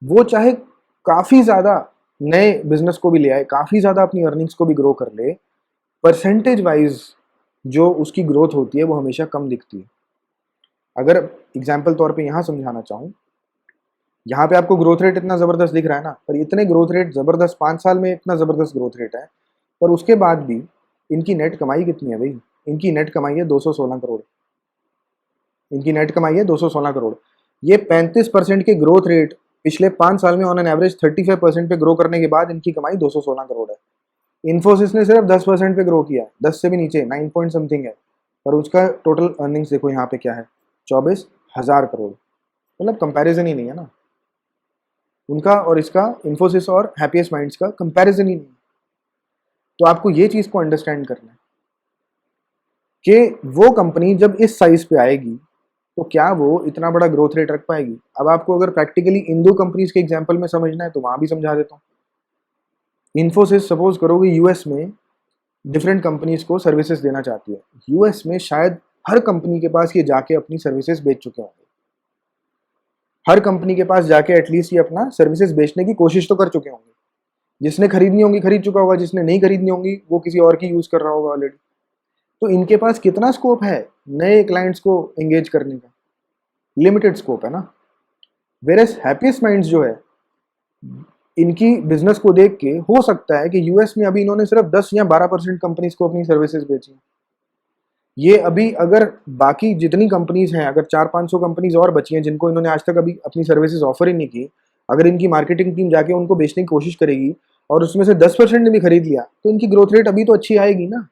वो चाहे काफ़ी ज़्यादा नए बिजनेस को भी ले आए, काफ़ी ज़्यादा अपनी अर्निंग्स को भी ग्रो कर ले, परसेंटेज वाइज जो उसकी ग्रोथ होती है वो हमेशा कम दिखती है। अगर एग्जाम्पल तौर पे यहाँ समझाना चाहूँ, यहाँ पे आपको ग्रोथ रेट इतना ज़बरदस्त दिख रहा है ना, पर इतने ग्रोथ रेट ज़बरदस्त 5 साल में इतना ज़बरदस्त ग्रोथ रेट है, पर उसके बाद भी इनकी नेट कमाई कितनी है भाई? इनकी नेट कमाई है 216 करोड़। इनकी नेट कमाई है 216 करोड़। ये 35% के ग्रोथ रेट पिछले 5 साल में ऑन एन एवरेज 35% पे ग्रो करने के बाद इनकी कमाई 216 करोड़ है। इन्फोसिस ने सिर्फ 10% पे ग्रो किया है, 10 से भी नीचे 9 पॉइंट समथिंग है, पर उसका टोटल अर्निंग्स देखो यहाँ पे क्या है, 24,000 करोड़। मतलब कंपैरिजन ही नहीं है ना उनका और इसका, इन्फोसिस और हैप्पीएस्ट माइंड्स का कंपैरिजन ही नहीं। तो आपको ये चीज़ को अंडरस्टैंड करना है कि वो कंपनी जब इस साइज पे आएगी तो क्या वो इतना बड़ा ग्रोथ रेट रख पाएगी। अब आपको अगर प्रैक्टिकली इन दो कंपनीज के एग्जांपल में समझना है तो वहां भी समझा देता हूँ। इन्फोसिस सपोज करो कि यूएस में डिफरेंट कंपनीज को सर्विसेज देना चाहती है। यूएस में शायद हर कंपनी के पास ये जाके अपनी सर्विसेज बेच चुके होंगे, हर कंपनी के पास जाके एटलीस्ट ये अपना सर्विसेज बेचने की कोशिश तो कर चुके होंगे। जिसने खरीदनी होंगी खरीद चुका होगा, जिसने नहीं खरीदनी होंगी वो किसी और की यूज कर रहा होगा ऑलरेडी। तो इनके पास कितना स्कोप है नए क्लाइंट्स को एंगेज करने का? लिमिटेड स्कोप है ना। वेरस हैप्पीएस्ट माइंड्स जो है, इनकी बिजनेस को देख के हो सकता है कि यूएस में अभी इन्होंने सिर्फ 10 या 12% कंपनीज को अपनी सर्विसेज बेची। ये अभी अगर बाकी जितनी कंपनीज हैं, अगर 400-500 कंपनीज और बची हैं जिनको इन्होंने आज तक अभी अपनी सर्विसेज ऑफर ही नहीं की, अगर इनकी मार्केटिंग टीम जाके उनको बेचने की कोशिश करेगी और उसमें से 10% ने भी खरीद लिया तो इनकी ग्रोथ रेट अभी तो अच्छी आएगी ना।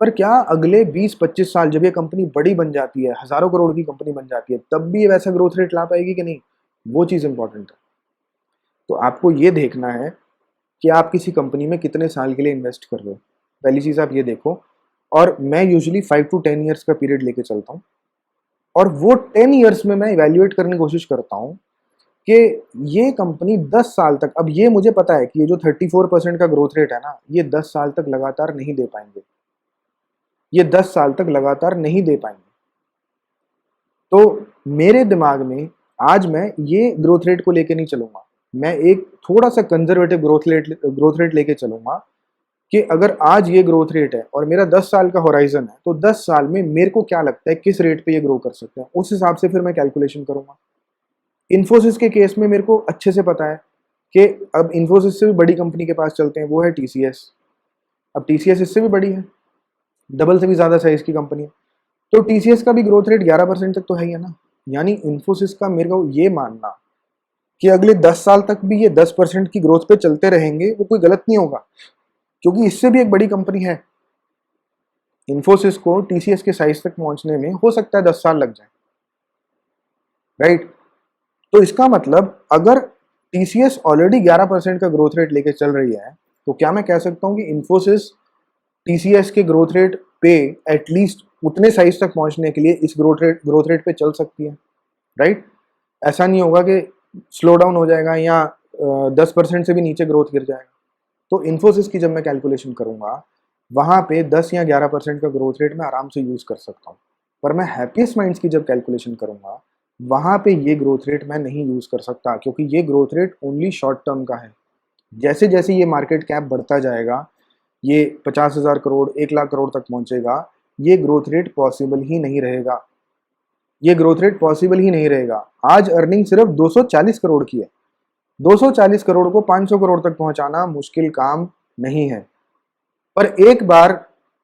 पर क्या अगले 20-25 साल जब ये कंपनी बड़ी बन जाती है, हजारों करोड़ की कंपनी बन जाती है, तब भी ये वैसा ग्रोथ रेट ला पाएगी कि नहीं? वो चीज़ इंपॉर्टेंट है। तो आपको ये देखना है कि आप किसी कंपनी में कितने साल के लिए इन्वेस्ट कर रहे हो। पहली चीज़ आप ये देखो। और मैं यूजुअली 5 to 10 ईयर्स का पीरियड लेके चलता हूँ, और वो 10 ईयर्स में मैं इवेल्युएट करने की कोशिश करता हूँ कि ये कंपनी 10 साल तक, अब ये मुझे पता है कि ये जो 34% का ग्रोथ रेट है ना, ये 10 साल तक लगातार नहीं दे पाएंगे, ये 10 साल तक लगातार नहीं दे पाएंगे। तो मेरे दिमाग में आज मैं ये ग्रोथ रेट को लेके नहीं चलूंगा, मैं एक थोड़ा सा कंजर्वेटिव ग्रोथ रेट लेके चलूंगा कि अगर आज ये ग्रोथ रेट है और मेरा 10 साल का होराइजन है, तो 10 साल में मेरे को क्या लगता है किस रेट पे ये ग्रो कर सकते हैं, उस हिसाब से फिर मैं कैलकुलेशन करूंगा। इन्फोसिस के केस में मेरे को अच्छे से पता है कि अब इन्फोसिस से भी बड़ी कंपनी के पास चलते हैं, वो है टीसीएस। अब टीसीएस इससे भी बड़ी है, डबल से भी ज़्यादा साइज की कंपनी है, तो टीसीएस का भी ग्रोथ रेट 11% तक तो है ही है ना। यानी इन्फोसिस का मेरे को ये मानना कि अगले 10 साल तक भी ये 10% की ग्रोथ पे चलते रहेंगे, वो कोई गलत नहीं होगा, क्योंकि इससे भी एक बड़ी कंपनी है। इन्फोसिस को टीसीएस के साइज तक पहुंचने में हो सकता है 10 साल लग जाए, राइट। तो इसका मतलब अगर टीसीएस ऑलरेडी 11% का ग्रोथ रेट लेके चल रही है, तो क्या मैं कह सकता हूं कि इन्फोसिस टीसीएस के ग्रोथ रेट पे एटलीस्ट उतने साइज तक पहुंचने के लिए इस ग्रोथ रेट पे चल सकती है, राइट। ऐसा नहीं होगा कि स्लो डाउन हो जाएगा या 10% से भी नीचे ग्रोथ गिर जाएगा। तो इन्फोसिस की जब मैं कैलकुलेशन करूंगा, वहां पे 10 या 11% का ग्रोथ रेट मैं आराम से यूज कर सकता हूँ। पर मैं हैप्पीएस्ट माइंड्स की जब कैलकुलेशन करूंगा, वहां पे ये ग्रोथ रेट मैं नहीं यूज कर सकता, क्योंकि ये growth rate only short term का है। जैसे जैसे ये मार्केट कैप बढ़ता जाएगा, ये 50,000 करोड़ 1 लाख करोड़ तक पहुंचेगा, ये ग्रोथ रेट पॉसिबल ही नहीं रहेगा। ये ग्रोथ रेट पॉसिबल ही नहीं रहेगा। आज अर्निंग सिर्फ 240 करोड़ की है, 240 करोड़ को 500 करोड़ तक पहुंचाना मुश्किल काम नहीं है। पर एक बार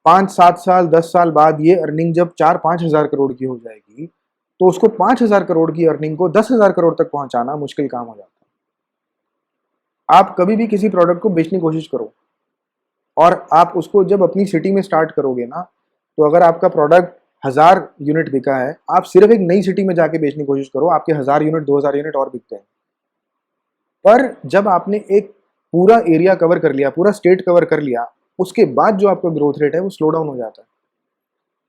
5-7 साल 10 साल बाद ये अर्निंग जब 4-5 हजार करोड़ की हो जाएगी, तो उसको 5,000 करोड़ की अर्निंग को 10,000 करोड़ तक पहुंचाना मुश्किल काम हो जाता है। आप कभी भी किसी प्रोडक्ट को बेचने की कोशिश करो, और आप उसको जब अपनी सिटी में स्टार्ट करोगे ना, तो अगर आपका प्रोडक्ट 1,000 यूनिट बिका है, आप सिर्फ एक नई सिटी में जाके बेचने की कोशिश करो, आपके 1,000 यूनिट 2,000 यूनिट और बिकते हैं। पर जब आपने एक पूरा एरिया कवर कर लिया, पूरा स्टेट कवर कर लिया, उसके बाद जो आपका ग्रोथ रेट है वो स्लो डाउन हो जाता है।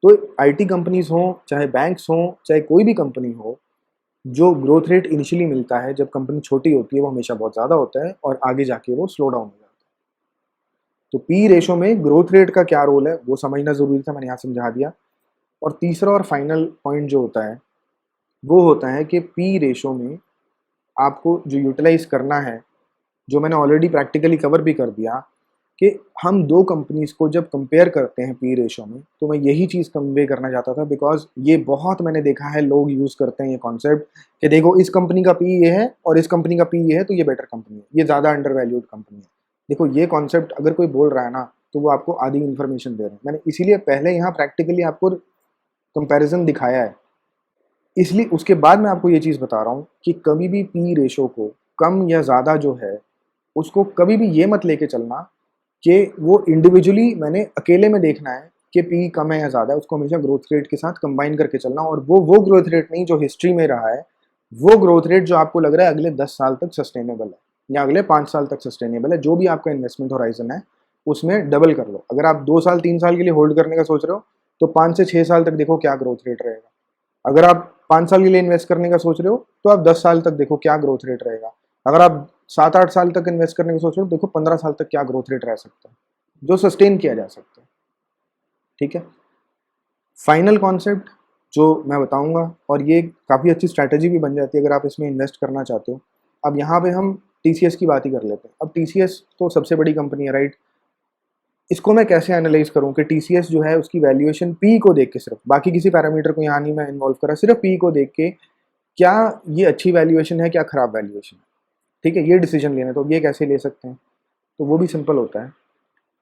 तो आईटी कंपनीज हो, चाहे बैंक्स हो, चाहे कोई भी कंपनी हो, जो ग्रोथ रेट इनिशियली मिलता है जब कंपनी छोटी होती है वो हमेशा बहुत ज़्यादा होता है, और आगे जाके वो स्लो डाउन हो जाता है। तो पी रेशो में ग्रोथ रेट का क्या रोल है वो समझना ज़रूरी था, मैंने यहाँ समझा दिया। और तीसरा और फाइनल पॉइंट जो होता है वो होता है कि पी रेशो में आपको जो यूटिलाइज करना है, जो मैंने ऑलरेडी प्रैक्टिकली कवर भी कर दिया, कि हम दो कंपनीज को जब कंपेयर करते हैं पी रेशो में, तो मैं यही चीज़ कन्वे करना चाहता था, बिकॉज ये बहुत मैंने देखा है लोग यूज़ करते हैं ये कॉन्सेप्ट कि देखो इस कंपनी का पी ये है और इस कंपनी का पी ये है, तो ये बेटर कंपनी है, ये ज़्यादा अंडर वैल्यूड कंपनी है। देखो ये कॉन्सेप्ट अगर कोई बोल रहा है ना, तो वो आपको आधी इन्फॉर्मेशन दे रहे हैं। मैंने इसीलिए पहले यहाँ प्रैक्टिकली आपको कंपैरिजन दिखाया है, इसलिए उसके बाद मैं आपको ये चीज़ बता रहा हूँ कि कभी भी पी रेशो को कम या ज़्यादा जो है, उसको कभी भी ये मत लेके चलना कि वो इंडिविजुअली मैंने अकेले में देखना है कि पी कम है या ज़्यादा है। उसको हमेशा ग्रोथ रेट के साथ कंबाइन करके चलना, और वो ग्रोथ रेट नहीं जो हिस्ट्री में रहा है, वो ग्रोथ रेट जो आपको लग रहा है अगले 10 साल तक सस्टेनेबल है या अगले 5 साल तक सस्टेनेबल है। जो भी आपका इन्वेस्टमेंट होराइजन है उसमें डबल कर लो। अगर आप 2 साल 3 साल के लिए होल्ड करने का सोच रहे हो, तो 5 से 6 साल तक देखो क्या ग्रोथ रेट रहेगा। अगर आप 5 साल के लिए इन्वेस्ट करने का सोच रहे हो, तो आप 10 साल तक देखो क्या ग्रोथ रेट रहेगा। अगर आप 7-8 साल तक इन्वेस्ट करने का सोच रहे हो, देखो 15 साल तक क्या ग्रोथ रेट रह सकता है जो सस्टेन किया जा सकता है। ठीक है, फाइनल कॉन्सेप्ट जो मैं बताऊंगा, और ये काफ़ी अच्छी स्ट्रैटेजी भी बन जाती है अगर आप इसमें इन्वेस्ट करना चाहते हो। अब यहाँ पे हम टीसीएस की बात ही कर लेते हैं। अब टीसीएस तो सबसे बड़ी कंपनी है, राइट। इसको मैं कैसे एनालाइज करूं कि टीसीएस जो है उसकी वैल्यूएशन पी को देख के, सिर्फ बाकी किसी पैरामीटर को यहाँ नहीं मैं इन्वॉल्व करा, सिर्फ पी को देख के क्या ये अच्छी वैल्यूएशन है, क्या खराब वैल्यूएशन है, ठीक है, ये डिसीजन लेना। तो ये कैसे ले सकते हैं, तो वो भी सिंपल होता है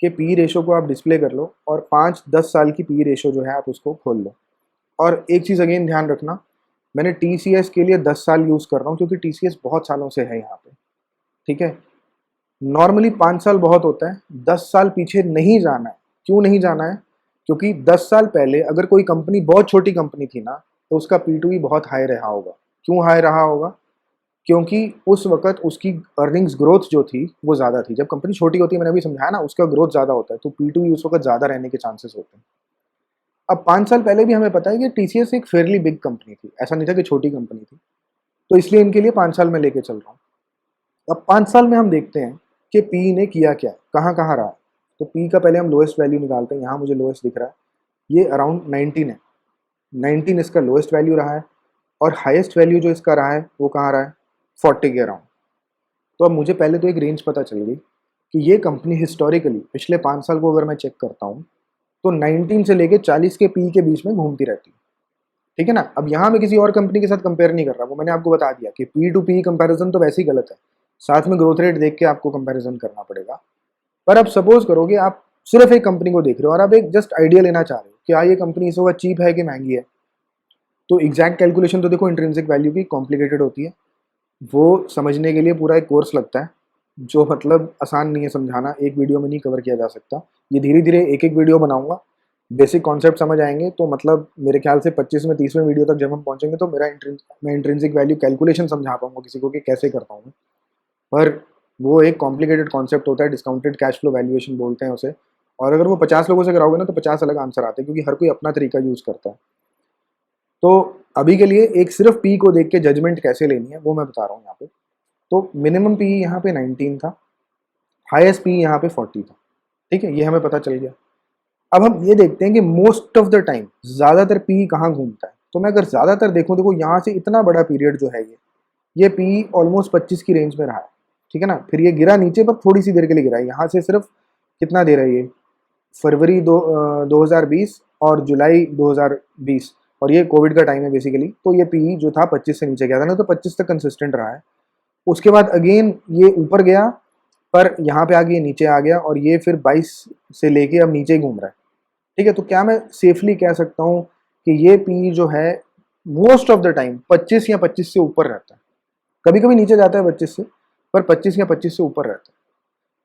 कि पी रेशो को आप डिस्प्ले कर लो और 5-10 साल की पी रेशो जो है आप उसको खोल लो। और एक चीज़ अगेन ध्यान रखना, मैंने टीसीएस के लिए 10 साल यूज़ कर रहा हूँ क्योंकि टीसीएस बहुत सालों से है यहाँ पे। ठीक है, नॉर्मली 5 साल बहुत होता है, 10 साल पीछे नहीं जाना है। क्यों नहीं जाना है, क्योंकि 10 साल पहले अगर कोई कंपनी बहुत छोटी कंपनी थी ना, तो उसका पी बहुत हाई रहा होगा। क्यों हाई रहा होगा, क्योंकि उस वक्त उसकी अर्निंग्स ग्रोथ जो थी वो ज़्यादा थी। जब कंपनी छोटी होती है, मैंने अभी समझाया ना, उसका ग्रोथ ज़्यादा होता है, तो पी उस वक्त ज़्यादा रहने के चांसेस होते हैं। अब 5 साल पहले भी हमें पता है कि टीसीएस एक फेयरली बिग कंपनी थी, ऐसा नहीं था कि छोटी कंपनी थी, तो इसलिए इनके लिए 5 साल में लेके चल रहा हूँ। अब 5 साल में हम देखते हैं कि पी ने किया क्या, कहाँ कहाँ रहा। तो पी का पहले हम लोएस्ट वैल्यू निकालते हैं। यहाँ मुझे लोएस्ट दिख रहा है, ये अराउंड 19 है। 19 इसका लोएस्ट वैल्यू रहा है, और हाईएस्ट वैल्यू जो इसका रहा है वो कहाँ रहा है, 40 के अराउंड। तो अब मुझे पहले तो एक रेंज पता चल गई कि ये कंपनी हिस्टोरिकली पिछले 5 साल को अगर मैं चेक करता हूँ, तो 19 से लेके 40 के पी के बीच में घूमती रहती है। ठीक है ना। अब यहाँ मैं किसी और कंपनी के साथ कंपेयर नहीं कर रहा, वो मैंने आपको बता दिया कि पी टू पी कंपेरिजन तो वैसे ही गलत है, साथ में ग्रोथ रेट देख के आपको कंपेरिजन करना पड़ेगा। पर अब सपोज करो कि आप सिर्फ एक कंपनी को देख रहे हो और आप एक जस्ट आइडिया लेना चाह रहे हो कि ये कंपनी इस वक्त चीप है कि महंगी है। तो एग्जैक्ट कैलकुलेशन तो देखो इंट्रिंसिक वैल्यू की कॉम्प्लिकेटेड होती है, वो समझने के लिए पूरा एक कोर्स लगता है, जो मतलब आसान नहीं है समझाना, एक वीडियो में नहीं कवर किया जा सकता। ये धीरे धीरे एक एक वीडियो बनाऊंगा, बेसिक कॉन्सेप्ट समझ आएंगे तो मतलब मेरे ख्याल से 25वें 30वें वीडियो तक जब हम पहुंचेंगे तो मैं इंट्रिंसिक वैल्यू कैलकुलेशन समझा पाऊंगा किसी को कि कैसे करता हूँ। पर वो एक कॉम्प्लिकेटेड कॉन्सेप्ट होता है, डिस्काउंटेड कैश फ्लो वैल्यूएशन बोलते हैं उसे। और अगर वो 50 लोगों से कराओगे ना, तो 50 अलग आंसर आते हैं, क्योंकि हर कोई अपना तरीका यूज़ करता है। तो अभी के लिए एक सिर्फ पी को देख के जजमेंट कैसे लेनी है वो मैं बता रहा हूँ यहाँ पे। तो मिनिमम पी यहाँ पे 19 था, हाईएस्ट पी यहाँ पे 40 था। ठीक है, ये हमें पता चल गया। अब हम ये देखते हैं कि मोस्ट ऑफ द टाइम ज़्यादातर पी कहाँ घूमता है। तो मैं अगर ज़्यादातर देखूँ, देखो यहाँ से इतना बड़ा पीरियड जो है ये पी ऑलमोस्ट 25 की रेंज में रहा है। ठीक है ना, फिर ये गिरा नीचे पर थोड़ी सी देर के लिए गिरा है। यहाँ से सिर्फ कितना दे रहा है ये, फरवरी 2020 और जुलाई 2020, और ये कोविड का टाइम है बेसिकली। तो ये पी जो था 25 से नीचे गया था ना, तो 25 तक कंसिस्टेंट रहा है। उसके बाद अगेन ये ऊपर गया, पर यहाँ पे आगे नीचे आ गया, और ये फिर 22 से लेके अब नीचे ही घूम रहा है। ठीक है, तो क्या मैं सेफली कह सकता हूँ कि ये पी जो है मोस्ट ऑफ द टाइम 25 या 25 से ऊपर रहता है। कभी कभी नीचे जाता है 25 से, पर 25 या 25 से ऊपर रहता है।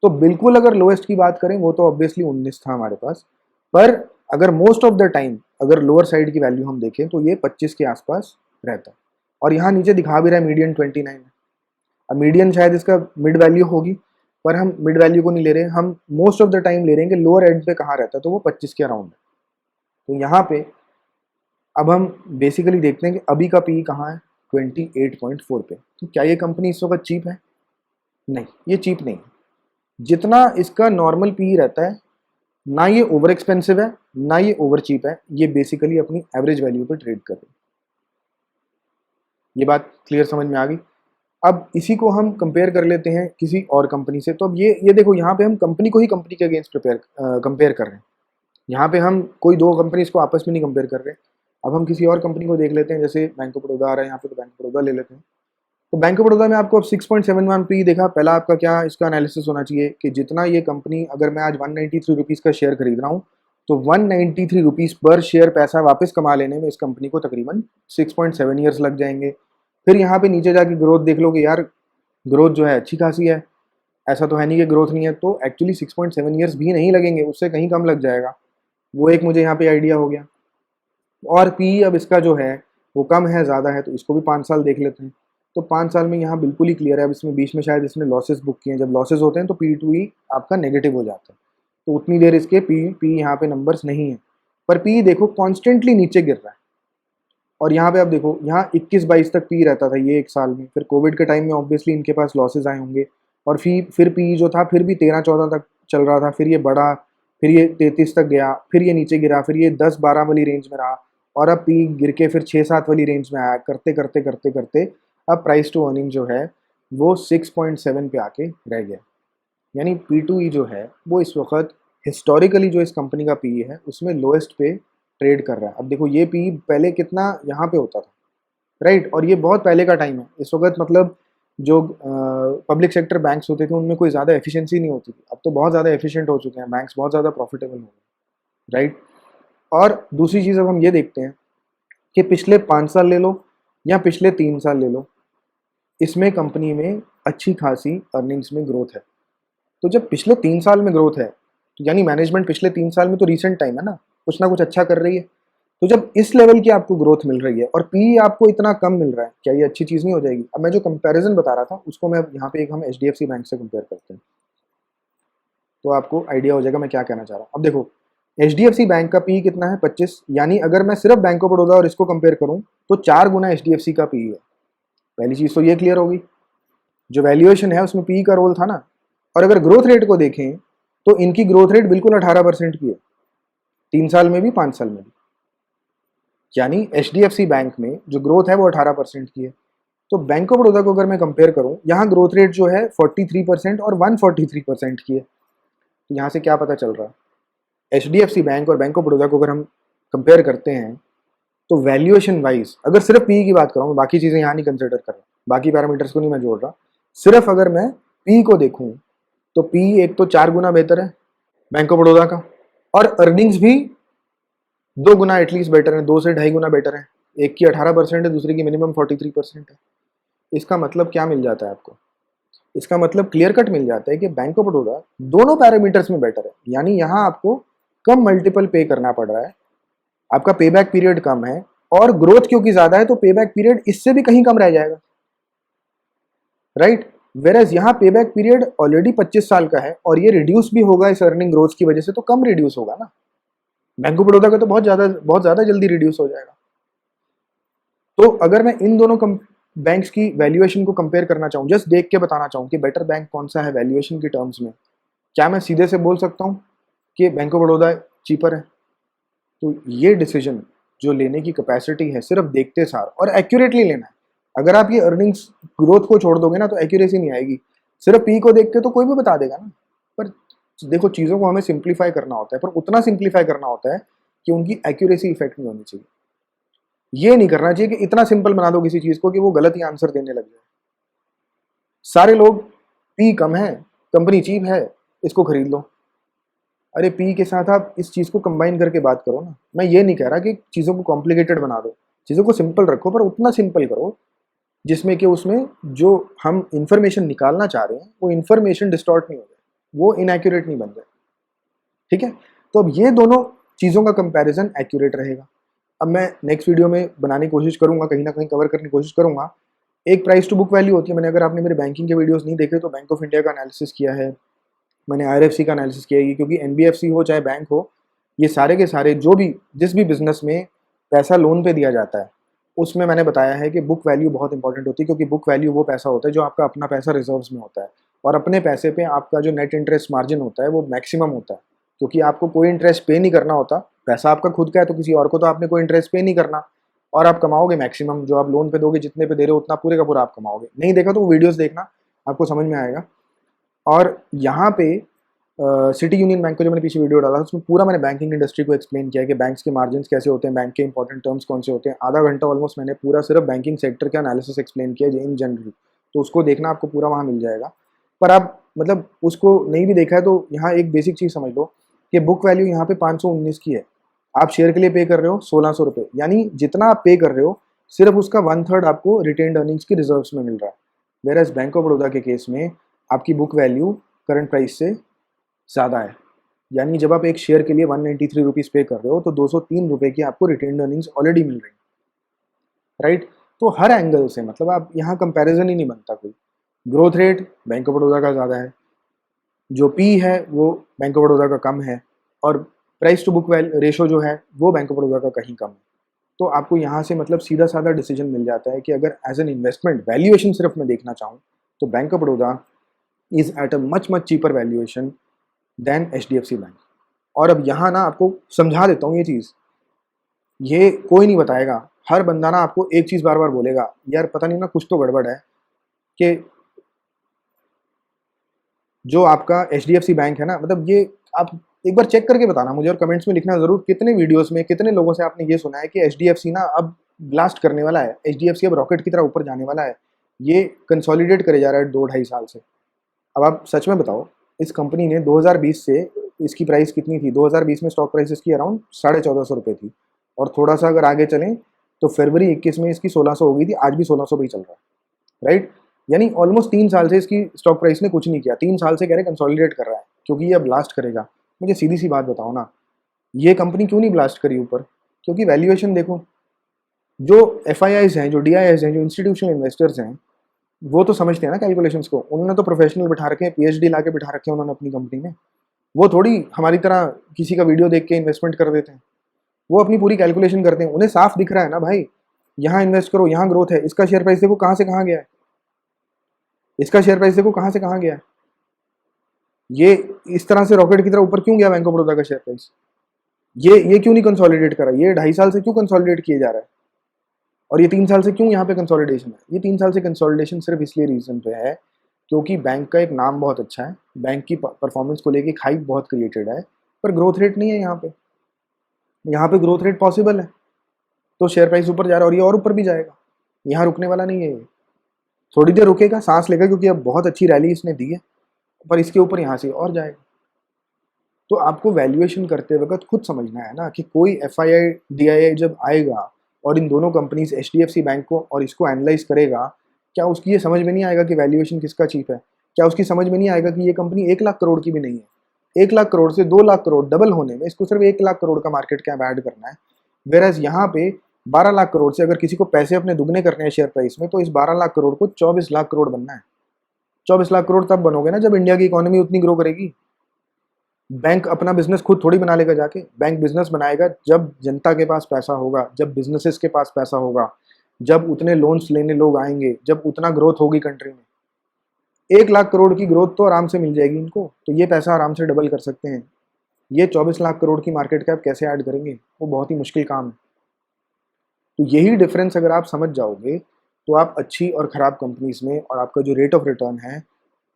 तो बिल्कुल अगर लोएस्ट की बात करें, वो तो ऑब्वियसली 19 था हमारे पास, पर अगर मोस्ट ऑफ द टाइम अगर लोअर साइड की वैल्यू हम देखें तो ये 25 के आसपास रहता है। और यहाँ नीचे दिखा भी रहा है मीडियन 29 है। अब मीडियन शायद इसका मिड वैल्यू होगी, पर हम मिड वैल्यू को नहीं ले रहे, हम मोस्ट ऑफ द टाइम ले रहे हैं कि लोअर एंड पे कहाँ रहता है, तो वो 25 के अराउंड है। तो यहाँ पे अब हम बेसिकली देखते हैं कि अभी का पी कहाँ है, 28.4 पे। तो क्या ये कंपनी इस वक्त चीप है? नहीं, ये चीप नहीं है। जितना इसका नॉर्मल पी रहता है, ना ये ओवर एक्सपेंसिव है ना ये ओवर चीप है, ये बेसिकली अपनी एवरेज वैल्यू पे ट्रेड कर रही है। ये बात क्लियर समझ में आ गई। अब इसी को हम कंपेयर कर लेते हैं किसी और कंपनी से। तो अब ये देखो, यहाँ पे हम कंपनी को ही कंपनी के अगेंस्ट कंपेयर कर रहे हैं। यहाँ पे हम कोई दो कंपनीज को आपस में नहीं कंपेयर कर रहे। अब हम किसी और कंपनी को देख लेते हैं, जैसे बैंक ऑफ बड़ौदा आ रहा है यहाँ पे, तो बैंक ऑफ बड़ौदा ले लेते हैं। तो बैंक ऑफ बड़ौदा में आपको अब 6.71 पी देखा। पहला आपका क्या इसका एनालिसिस होना चाहिए कि जितना ये कंपनी, अगर मैं आज 193 रुपीज़ का शेयर खरीद रहा हूँ, तो 193 रुपीज़ पर शेयर पैसा वापस कमा लेने में इस कंपनी को तकरीबन 6.7 ईयर्स लग जाएंगे। फिर यहाँ पे नीचे जाके ग्रोथ देख लो कि यार ग्रोथ जो है अच्छी खासी है, ऐसा तो है नहीं कि ग्रोथ नहीं है। तो एक्चुअली 6.7 ईयर्स भी नहीं लगेंगे, उससे कहीं कम लग जाएगा। वो एक मुझे यहाँ पे आइडिया हो गया। और पी अब इसका जो है वो कम है ज़्यादा है, तो इसको भी 5 साल देख लेते हैं। तो 5 साल में यहाँ बिल्कुल ही क्लियर है। अब इसमें बीच में शायद इसने लॉसेस बुक किए हैं, जब लॉसेस होते हैं तो पी टू ही आपका नेगेटिव हो जाता है। तो उतनी देर इसके पी यहाँ पे नंबर्स नहीं है, पर पी देखो कॉन्स्टेंटली नीचे गिर रहा है। और यहाँ पे अब देखो, यहाँ 21-22 तक पी रहता था ये एक साल में। फिर कोविड के टाइम में ऑब्वियसली इनके पास लॉसेज आए होंगे, और फिर पी जो था फिर भी 13-14 तक चल रहा था। फिर ये बढ़ा, फिर ये 33 तक गया, फिर ये नीचे गिरा, फिर ये 10-12 वाली रेंज में रहा, और अब पी गिर के फिर 6-7 वाली रेंज में आया। करते करते करते करते अब प्राइस टू अर्निंग जो है वो 6.7 पे आके रह गया। यानी पी टू ई जो है वो इस वक्त हिस्टोरिकली जो इस कंपनी का पी है उसमें लोएस्ट पे ट्रेड कर रहा है। अब देखो ये पी पहले कितना यहाँ पे होता था, राइट, और ये बहुत पहले का टाइम है। इस वक्त मतलब जो पब्लिक सेक्टर बैंक्स होते थे उनमें कोई ज़्यादा एफिशिएंसी नहीं होती थी। अब तो बहुत ज़्यादा एफिशिएंट हो चुके हैं बैंक्स, बहुत ज़्यादा प्रॉफिटेबल हो गए, राइट। और दूसरी चीज़ अब हम ये देखते हैं कि पिछले 5 साल ले लो या पिछले 3 साल ले लो, इसमें कंपनी में अच्छी खासी अर्निंग्स में ग्रोथ है। तो जब पिछले 3 साल में ग्रोथ है, तो यानी मैनेजमेंट पिछले 3 साल में, तो रीसेंट टाइम है ना कुछ अच्छा कर रही है। तो जब इस लेवल की आपको ग्रोथ मिल रही है और पी आपको इतना कम मिल रहा है, क्या ये अच्छी चीज़ नहीं हो जाएगी? अब मैं जो कंपैरिजन बता रहा था उसको मैं यहाँ पे एक हम HDFC बैंक से कंपेयर करते हैं, तो आपको आइडिया हो जाएगा मैं क्या कहना चाह रहा हूँ। अब देखो HDFC बैंक का पी कितना है, 25। यानी अगर मैं सिर्फ बैंक ऑफ बड़ौदा और इसको कंपेयर करूँ तो 4 गुना HDFC का पी है। पहली चीज़ तो ये क्लियर होगी, जो वैल्यूएशन है उसमें पी का रोल था ना। और अगर ग्रोथ रेट को देखें तो इनकी ग्रोथ रेट बिल्कुल 18% की है, 3 साल में भी 5 साल में भी। यानी HDFC बैंक में जो ग्रोथ है वो 18% की है। तो बैंक ऑफ बड़ौदा को अगर मैं कंपेयर करूं, यहाँ ग्रोथ रेट जो है 43% और 143% की है। तो यहाँ से क्या पता चल रहा है, HDFC बैंक और बैंक ऑफ बड़ौदा को अगर हम कंपेयर करते हैं तो वैल्यूएशन वाइज, अगर सिर्फ पी की बात करूँ, बाकी चीज़ें यहाँ नहीं कंसिडर कर रहा, बाकी पैरामीटर्स को नहीं मैं जोड़ रहा, सिर्फ अगर मैं पी को देखूँ तो पी एक तो 4 गुना बेहतर है बैंक ऑफ बड़ौदा का, और अर्निंग्स भी 2 गुना एटलीस्ट बेटर है, 2 से 2.5 गुना बेटर है। एक की 18% है, दूसरे की मिनिमम 43% है। इसका मतलब क्या मिल जाता है आपको? इसका मतलब क्लियर कट मिल जाता है कि बैंक ऑफ बड़ौदा दोनों पैरामीटर्स में बेटर है। यानी यहाँ आपको कम मल्टीपल पे करना पड़ रहा है, आपका पे बैक पीरियड कम है, और ग्रोथ क्योंकि ज़्यादा है तो पे बैक पीरियड इससे भी कहीं कम रह जाएगा, राइट। वेरएज यहाँ पे बैक पीरियड ऑलरेडी 25 साल का है और ये रिड्यूस भी होगा इस अर्निंग ग्रोथ की वजह से, तो कम रिड्यूस होगा ना। बैंक ऑफ बड़ौदा का तो बहुत ज़्यादा जल्दी रिड्यूस हो जाएगा। तो अगर मैं इन दोनों बैंक्स की वैल्यूएशन को कंपेयर करना चाहूँ, जस्ट देख के बताना चाहूँ कि बेटर बैंक कौन सा है वैल्यूएशन के टर्म्स में, क्या मैं सीधे से बोल सकता हूँ कि बैंक ऑफ बड़ौदा चीपर है? तो ये डिसीजन जो लेने की कैपेसिटी है सिर्फ देखते सार और एक्यूरेटली लेना है। अगर आप ये अर्निंग्स ग्रोथ को छोड़ दोगे ना तो एक्यूरेसी नहीं आएगी। सिर्फ पी को देख के तो कोई भी बता देगा ना, पर देखो चीज़ों को हमें सिंप्लीफाई करना होता है, पर उतना सिंप्लीफाई करना होता है कि उनकी एक्यूरेसी इफेक्ट नहीं होनी चाहिए। ये नहीं करना चाहिए कि इतना सिंपल बना दो किसी चीज़ को कि वो गलत ही आंसर देने लग जाए। सारे लोग पी कम है, कंपनी चीप है, इसको खरीद लो। अरे पी के साथ आप इस चीज़ को कंबाइन करके बात करो ना। मैं ये नहीं कह रहा कि चीज़ों को कॉम्प्लिकेटेड बना दो, चीज़ों को सिंपल रखो, पर उतना सिंपल करो जिसमें कि उसमें जो हम इंफॉर्मेशन निकालना चाह रहे हैं वो इंफॉर्मेशन डिस्टॉर्ट नहीं हो जाए, वो इनएक्यूरेट नहीं बन जाए, ठीक है। तो अब ये दोनों चीज़ों का कंपैरिजन एक्यूरेट रहेगा। अब मैं नेक्स्ट वीडियो में बनाने की कोशिश करूँगा, कहीं ना कहीं कवर करने की कोशिश करूँगा। एक प्राइस टू बुक वैल्यू होती है, मैंने अगर आपने मेरे बैंकिंग के वीडियोस नहीं देखे तो बैंक ऑफ इंडिया का एनालिसिस किया है, मैंने IRFC का एनालिसिस किया है, क्योंकि NBFC हो चाहे बैंक हो, ये सारे के सारे जो भी जिस भी बिजनेस में पैसा लोन पे दिया जाता है उसमें मैंने बताया है कि बुक वैल्यू बहुत इंपॉर्टेंट होती है, क्योंकि बुक वैल्यू वो पैसा होता है जो आपका अपना पैसा रिजर्व्स में होता है, और अपने पैसे पे आपका जो नेट इंटरेस्ट मार्जिन होता है वो मैक्सिमम होता है, क्योंकि आपको कोई इंटरेस्ट पे नहीं करना होता। पैसा आपका खुद का है तो किसी और को तो आपने कोई इंटरेस्ट पे नहीं करना, और आप कमाओगे मैक्सिमम, जो आप लोन पे दोगे जितने पे दे रहे हो उतना पूरे का पूरा आप कमाओगे। नहीं देखा तो वो वीडियोस देखना, आपको समझ में आएगा। और यहाँ पे सिटी यूनियन बैंक का जो मैंने पीछे वीडियो डाला उसमें पूरा मैंने बैंकिंग इंडस्ट्री को एक्सप्लेन किया कि बैंक्स के मार्जिन कैसे होते हैं, बैंक के इंपॉर्टेंट टर्म्स कौन से होते हैं। आधा घंटा ऑलमोस्ट मैंने पूरा सिर्फ बैंकिंग सेक्टर का एनालिसिस एक्सप्लेन किया इन जनरल, तो उसको देखना, आपको पूरा वहाँ मिल जाएगा। पर आप मतलब उसको नहीं भी देखा है तो यहाँ एक बेसिक चीज़ समझ लो कि बुक वैल्यू यहाँ पे 519 की है, आप शेयर के लिए पे कर रहे हो 1600 रुपये, यानी जितना आप पे कर रहे हो सिर्फ उसका 1/3 आपको रिटेन्ड अर्निंग्स की रिजर्व्स में मिल रहा है। Whereas bank of Baroda के केस में आपकी बुक वैल्यू करंट प्राइस से ज़्यादा है, यानी जब आप एक शेयर के लिए 193 रुपीज़ पे कर रहे हो तो 203 रुपये की आपको रिटेन्ड अर्निंग्स ऑलरेडी मिल रही, राइट। तो हर एंगल से मतलब आप यहाँ कंपैरिजन ही नहीं बनता कोई। Growth rate bank of Baroda का ज़्यादा है, जो पी है वो बैंक ऑफ बड़ौदा का कम है, और price to book value ratio जो है वो बैंक ऑफ बड़ौदा का कहीं कम है। तो आपको यहाँ से मतलब सीधा साधा डिसीजन मिल जाता है कि अगर एज एन इन्वेस्टमेंट वैल्यूएशन सिर्फ मैं देखना चाहूँ तो bank of Baroda is at a much much cheaper valuation than HDFC bank. और अब यहाँ ना आपको समझा देता हूँ ये चीज़, ये कोई नहीं बताएगा, हर बंदा ना आपको एक चीज़ बार बार बोलेगा, यार पता नहीं ना कुछ तो गड़बड़ है, कि जो आपका HDFC बैंक है ना, मतलब ये आप एक बार चेक करके बताना मुझे और कमेंट्स में लिखना ज़रूर, कितने वीडियोस में कितने लोगों से आपने ये सुना है कि HDFC ना अब ब्लास्ट करने वाला है, HDFC अब रॉकेट की तरह ऊपर जाने वाला है, ये कंसोलिडेट करे जा रहा है 2-2.5 साल से। अब आप सच में बताओ, इस कंपनी ने 2020 से, इसकी प्राइस कितनी थी 2020 में, स्टॉक प्राइस इसकी अराउंड 1450 रुपये थी, और थोड़ा सा अगर आगे चलें तो फरवरी 21 में इसकी 1600 हो गई थी, आज भी 1600 पे ही चल रहा है, राइट। यानी ऑलमोस्ट 3 साल से इसकी स्टॉक प्राइस ने कुछ नहीं किया, 3 साल से कह रहे कंसोलिडेट कर रहा है क्योंकि ये अब ब्लास्ट करेगा। मुझे सीधी सी बात बताओ ना, ये कंपनी क्यों नहीं ब्लास्ट करी ऊपर? क्योंकि वैल्यूएशन देखो, जो FIIs हैं, जो DIIs हैं, जो इंस्टीट्यूशनल इन्वेस्टर्स हैं, वो तो समझते हैं ना कैलकुलेशंस को, उन्होंने तो प्रोफेशनल बिठा रखे हैं, PhD ला के बिठा रखे हैं उन्होंने अपनी कंपनी में। वो थोड़ी हमारी तरह किसी का वीडियो देख के इन्वेस्टमेंट कर देते हैं, वो अपनी पूरी कैलकुलेशन करते हैं, उन्हें साफ दिख रहा है ना भाई, यहाँ इन्वेस्ट करो, यहाँ ग्रोथ है, इसका शेयर प्राइस देखो कहाँ से कहाँ गया है, इसका शेयर प्राइस देखो कहाँ से कहाँ गया है, ये इस तरह से रॉकेट की तरह ऊपर क्यों गया बैंक ऑफ बड़ौदा का शेयर प्राइस, ये क्यों नहीं कंसोलिडेट करा, ये 2.5 साल से क्यों कंसोलिडेट किए जा रहा है, और ये 3 साल से क्यों यहाँ पे कंसोलिडेशन है? ये 3 साल से कंसोलिडेशन सिर्फ इसलिए रीजन पे है क्योंकि बैंक का एक नाम बहुत अच्छा है, बैंक की परफॉर्मेंस को लेके हाइप बहुत क्रिएटेड है, पर ग्रोथ रेट नहीं है यहाँ पे। यहाँ पे ग्रोथ रेट पॉसिबल है तो शेयर प्राइस ऊपर जा रहा है, और ये और ऊपर भी जाएगा, यहाँ रुकने वाला नहीं है ये, थोड़ी देर रुकेगा, सांस लेगा, क्योंकि अब बहुत अच्छी रैली इसने दी है, पर इसके ऊपर यहाँ से और जाएगा। तो आपको वैल्यूएशन करते वक्त खुद समझना है ना कि कोई FII DII जब आएगा और इन दोनों कंपनीज HDFC बैंक को और इसको एनालाइज करेगा, क्या उसकी ये समझ में नहीं आएगा कि वैल्यूएशन किसका चीप है? क्या उसकी समझ में नहीं आएगा कि ये कंपनी 1 लाख करोड़ की भी नहीं है, 1 लाख करोड़ से 2 लाख करोड़ डबल होने में इसको सिर्फ 1 लाख करोड़ का मार्केट कैप ऐड करना है, वेराज यहाँ पे 12 लाख करोड़ से अगर किसी को पैसे अपने दुगने करने हैं शेयर प्राइस में, तो इस 12 लाख करोड़ को 24 लाख करोड़ बनना है। 24 लाख करोड़ तब बनोगे ना जब इंडिया की इकोनॉमी उतनी ग्रो करेगी। बैंक अपना बिजनेस खुद थोड़ी बना लेगा जाके, बैंक बिजनेस बनाएगा जब जनता के पास पैसा होगा, जब बिजनेसेस के पास पैसा होगा, जब उतने लोन्स लेने लोग आएंगे, जब उतना ग्रोथ होगी कंट्री में। 1 लाख करोड़ की ग्रोथ तो आराम से मिल जाएगी इनको, तो ये पैसा आराम से डबल कर सकते हैं। ये 24 लाख करोड़ की मार्केट कैप कैसे ऐड करेंगे? वो बहुत ही मुश्किल काम है। तो यही डिफरेंस अगर आप समझ जाओगे तो आप अच्छी और ख़राब कंपनीज में और आपका जो रेट ऑफ रिटर्न है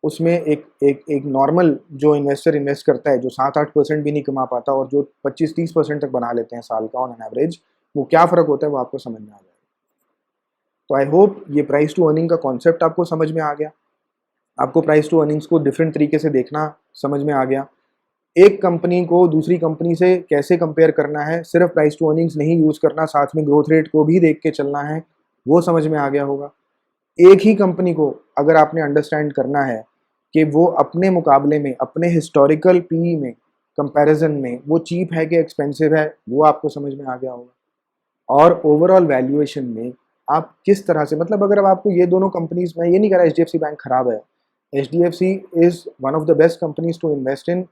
उसमें एक नॉर्मल जो इन्वेस्टर इन्वेस्ट करता है, जो 7-8% भी नहीं कमा पाता और जो 25-30% तक बना लेते हैं साल का ऑन एन एवरेज, वो क्या फ़र्क होता है वो आपको समझ में आ जाएगा। तो आई होप ये प्राइस टू अर्निंग का कॉन्सेप्ट आपको समझ में आ गया, आपको प्राइस टू अर्निंग्स को डिफरेंट तरीके से देखना समझ में आ गया। एक कंपनी को दूसरी कंपनी से कैसे कंपेयर करना है, सिर्फ प्राइस टू अर्निंग्स नहीं यूज़ करना, साथ में ग्रोथ रेट को भी देख के चलना है, वो समझ में आ गया होगा। एक ही कंपनी को अगर आपने अंडरस्टैंड करना है कि वो अपने मुकाबले में, अपने हिस्टोरिकल पी में, कंपैरिजन में वो चीप है कि एक्सपेंसिव है, वो आपको समझ में आ गया होगा। और ओवरऑल वैल्यूएशन में आप किस तरह से, मतलब अगर अब आपको ये दोनों कंपनीज, मैं ये नहीं कह रहा HDFC बैंक खराब है, HDFC is one of the best companies to invest in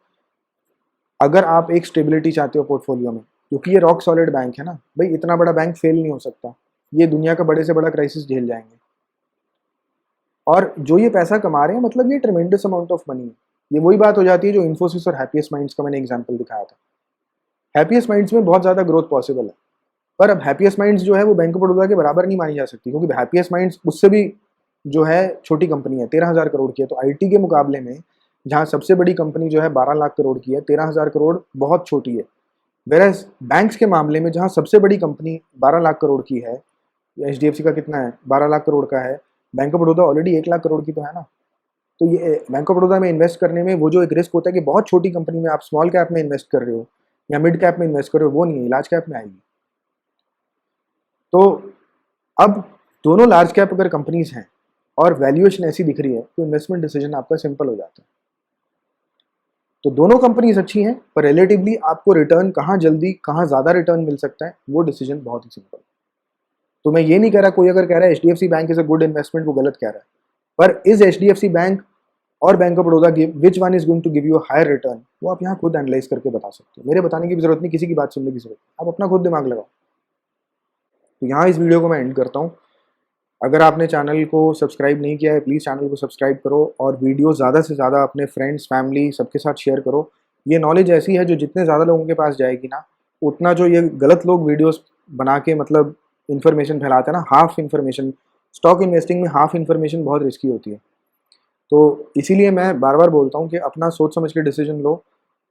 अगर आप एक स्टेबिलिटी चाहते हो पोर्टफोलियो में, क्योंकि ये रॉक सॉलिड बैंक है ना भाई, इतना बड़ा बैंक फेल नहीं हो सकता, ये दुनिया का बड़े से बड़ा क्राइसिस झेल जाएंगे। और जो ये पैसा कमा रहे हैं, मतलब ये ट्रेमेंडस अमाउंट ऑफ मनी है। ये वही बात हो जाती है जो इन्फोसिस और हैप्पीएस्ट माइंड्स का मैंने एग्जांपल दिखाया था। हैप्पीएस्ट माइंड्स में बहुत ज़्यादा ग्रोथ पॉसिबल है, पर अब हैप्पीएस्ट माइंड्स जो है वो बैंक ऑफ बड़ौदा के बराबर नहीं मानी जा सकती, क्योंकि हैप्पीएस्ट माइंड्स उससे भी जो है छोटी कंपनी है, 13,000 करोड़ की है। तो आईटी के मुकाबले में जहाँ सबसे बड़ी कंपनी जो है 12 लाख करोड़ की है, 13,000 करोड़ बहुत छोटी है। वेरएज बैंक्स के मामले में जहाँ सबसे बड़ी कंपनी 12 लाख करोड़ की है, एचडीएफसी का कितना है, 12 लाख करोड़ का है, bank of Baroda already 1 lakh crore की तो है ना। तो ये बैंक ऑफ बड़ौदा में इन्वेस्ट करने में वो जो एक रिस्क होता है कि बहुत छोटी कंपनी में आप स्मॉल कैप में इन्वेस्ट कर रहे हो या मिड कैप में इन्वेस्ट कर रहे हो, वो नहीं है, लार्ज कैप में आएगी। तो अब दोनों लार्ज कैप अगर कंपनीज हैं और वैल्यूएशन ऐसी दिख रही है तो इन्वेस्टमेंट डिसीजन आपका सिंपल हो जाता है। तो दोनों कंपनीज अच्छी हैं, पर रिलेटिवली आपको रिटर्न कहाँ जल्दी कहाँ ज़्यादा रिटर्न मिल सकता है वो डिसीजन बहुत ही सिंपल। तो मैं ये नहीं कह रहा, कोई अगर कह रहा है HDFC bank is a good investment, वो गलत कह रहा है। पर इज एचडीएफसी बैंक और bank of Baroda which one is going to give you higher return, वो आप यहाँ खुद एनालाइज करके बता सकते हो। मेरे बताने की भी जरूरत नहीं, किसी की बात सुनने की जरूरत, आप अपना खुद दिमाग लगाओ। तो यहाँ इस वीडियो को मैं एंड करता हूँ। अगर आपने चैनल को सब्सक्राइब नहीं किया है, प्लीज़ चैनल को सब्सक्राइब करो और वीडियो ज़्यादा से ज़्यादा अपने फ्रेंड्स, फैमिली सबके साथ शेयर करो। ये नॉलेज ऐसी है जो जितने ज़्यादा लोगों के पास जाएगी ना, उतना जो ये गलत लोग वीडियोस बना के मतलब इन्फॉर्मेशन फैलाते हैं ना, हाफ इन्फॉर्मेशन, स्टॉक इन्वेस्टिंग में हाफ इन्फॉर्मेशन बहुत रिस्की होती है। तो इसीलिए मैं बार बार बोलता हूँ कि अपना सोच समझ के डिसीजन लो,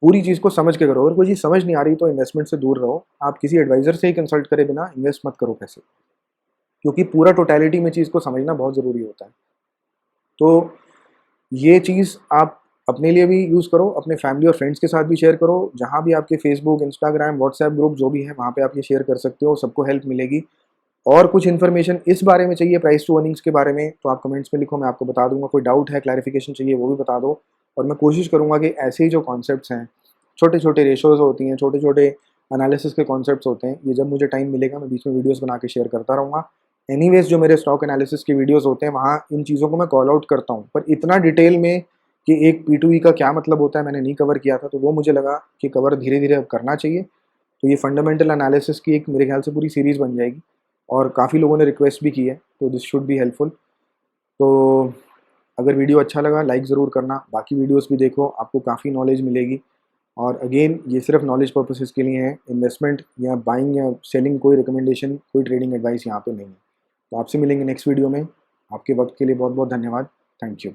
पूरी चीज़ को समझ के करो। अगर कोई चीज़ समझ नहीं आ रही तो इन्वेस्टमेंट से दूर रहो। आप किसी एडवाइज़र से ही कंसल्ट करे बिना इन्वेस्ट मत करो पैसे, क्योंकि पूरा टोटलिटी में चीज़ को समझना बहुत ज़रूरी होता है। तो ये चीज़ आप अपने लिए भी यूज़ करो, अपने फैमिली और फ्रेंड्स के साथ भी शेयर करो। जहाँ भी आपके फेसबुक, इंस्टाग्राम, व्हाट्सएप ग्रुप जो भी है वहाँ पे आप ये शेयर कर सकते हो, सबको हेल्प मिलेगी। और कुछ इन्फॉर्मेशन इस बारे में चाहिए, प्राइस टू अर्निंग्स के बारे में, तो आप कमेंट्स में लिखो, मैं आपको बता दूंगा। कोई डाउट है, क्लैरिफिकेशन चाहिए, वो भी बता दो। और मैं कोशिश करूँगा कि ऐसे ही जो कॉन्सेप्ट्स हैं, छोटे छोटे रेशोज़ होती हैं, छोटे छोटे एनालिसिस के कॉन्सेप्ट्स होते हैं, ये जब मुझे टाइम मिलेगा मैं बीच में वीडियोज़ बना के शेयर करता रहूँगा। एनीवेज जो मेरे स्टॉक एनालिसिस के वीडियोज़ होते हैं वहाँ इन चीज़ों को मैं कॉल आउट करता हूँ, पर इतना डिटेल में कि एक P2E का क्या मतलब होता है मैंने नहीं कवर किया था, तो वो मुझे लगा कि कवर धीरे धीरे अब करना चाहिए। तो ये फंडामेंटल एनालिसिस की एक मेरे ख्याल से पूरी सीरीज़ बन जाएगी और काफ़ी लोगों ने रिक्वेस्ट भी की है, तो दिस शुड बी हेल्पफुल। तो अगर वीडियो अच्छा लगा लाइक ज़रूर करना, बाकी वीडियोस भी देखो, आपको काफ़ी नॉलेज मिलेगी। और अगेन ये सिर्फ नॉलेज पर्पसेस के लिए है, इन्वेस्टमेंट या बाइंग या सेलिंग कोई रिकमेंडेशन, कोई ट्रेडिंग एडवाइस यहाँ पे नहीं है। तो आपसे मिलेंगे नेक्स्ट वीडियो में। आपके वक्त के लिए बहुत बहुत धन्यवाद। Thank you.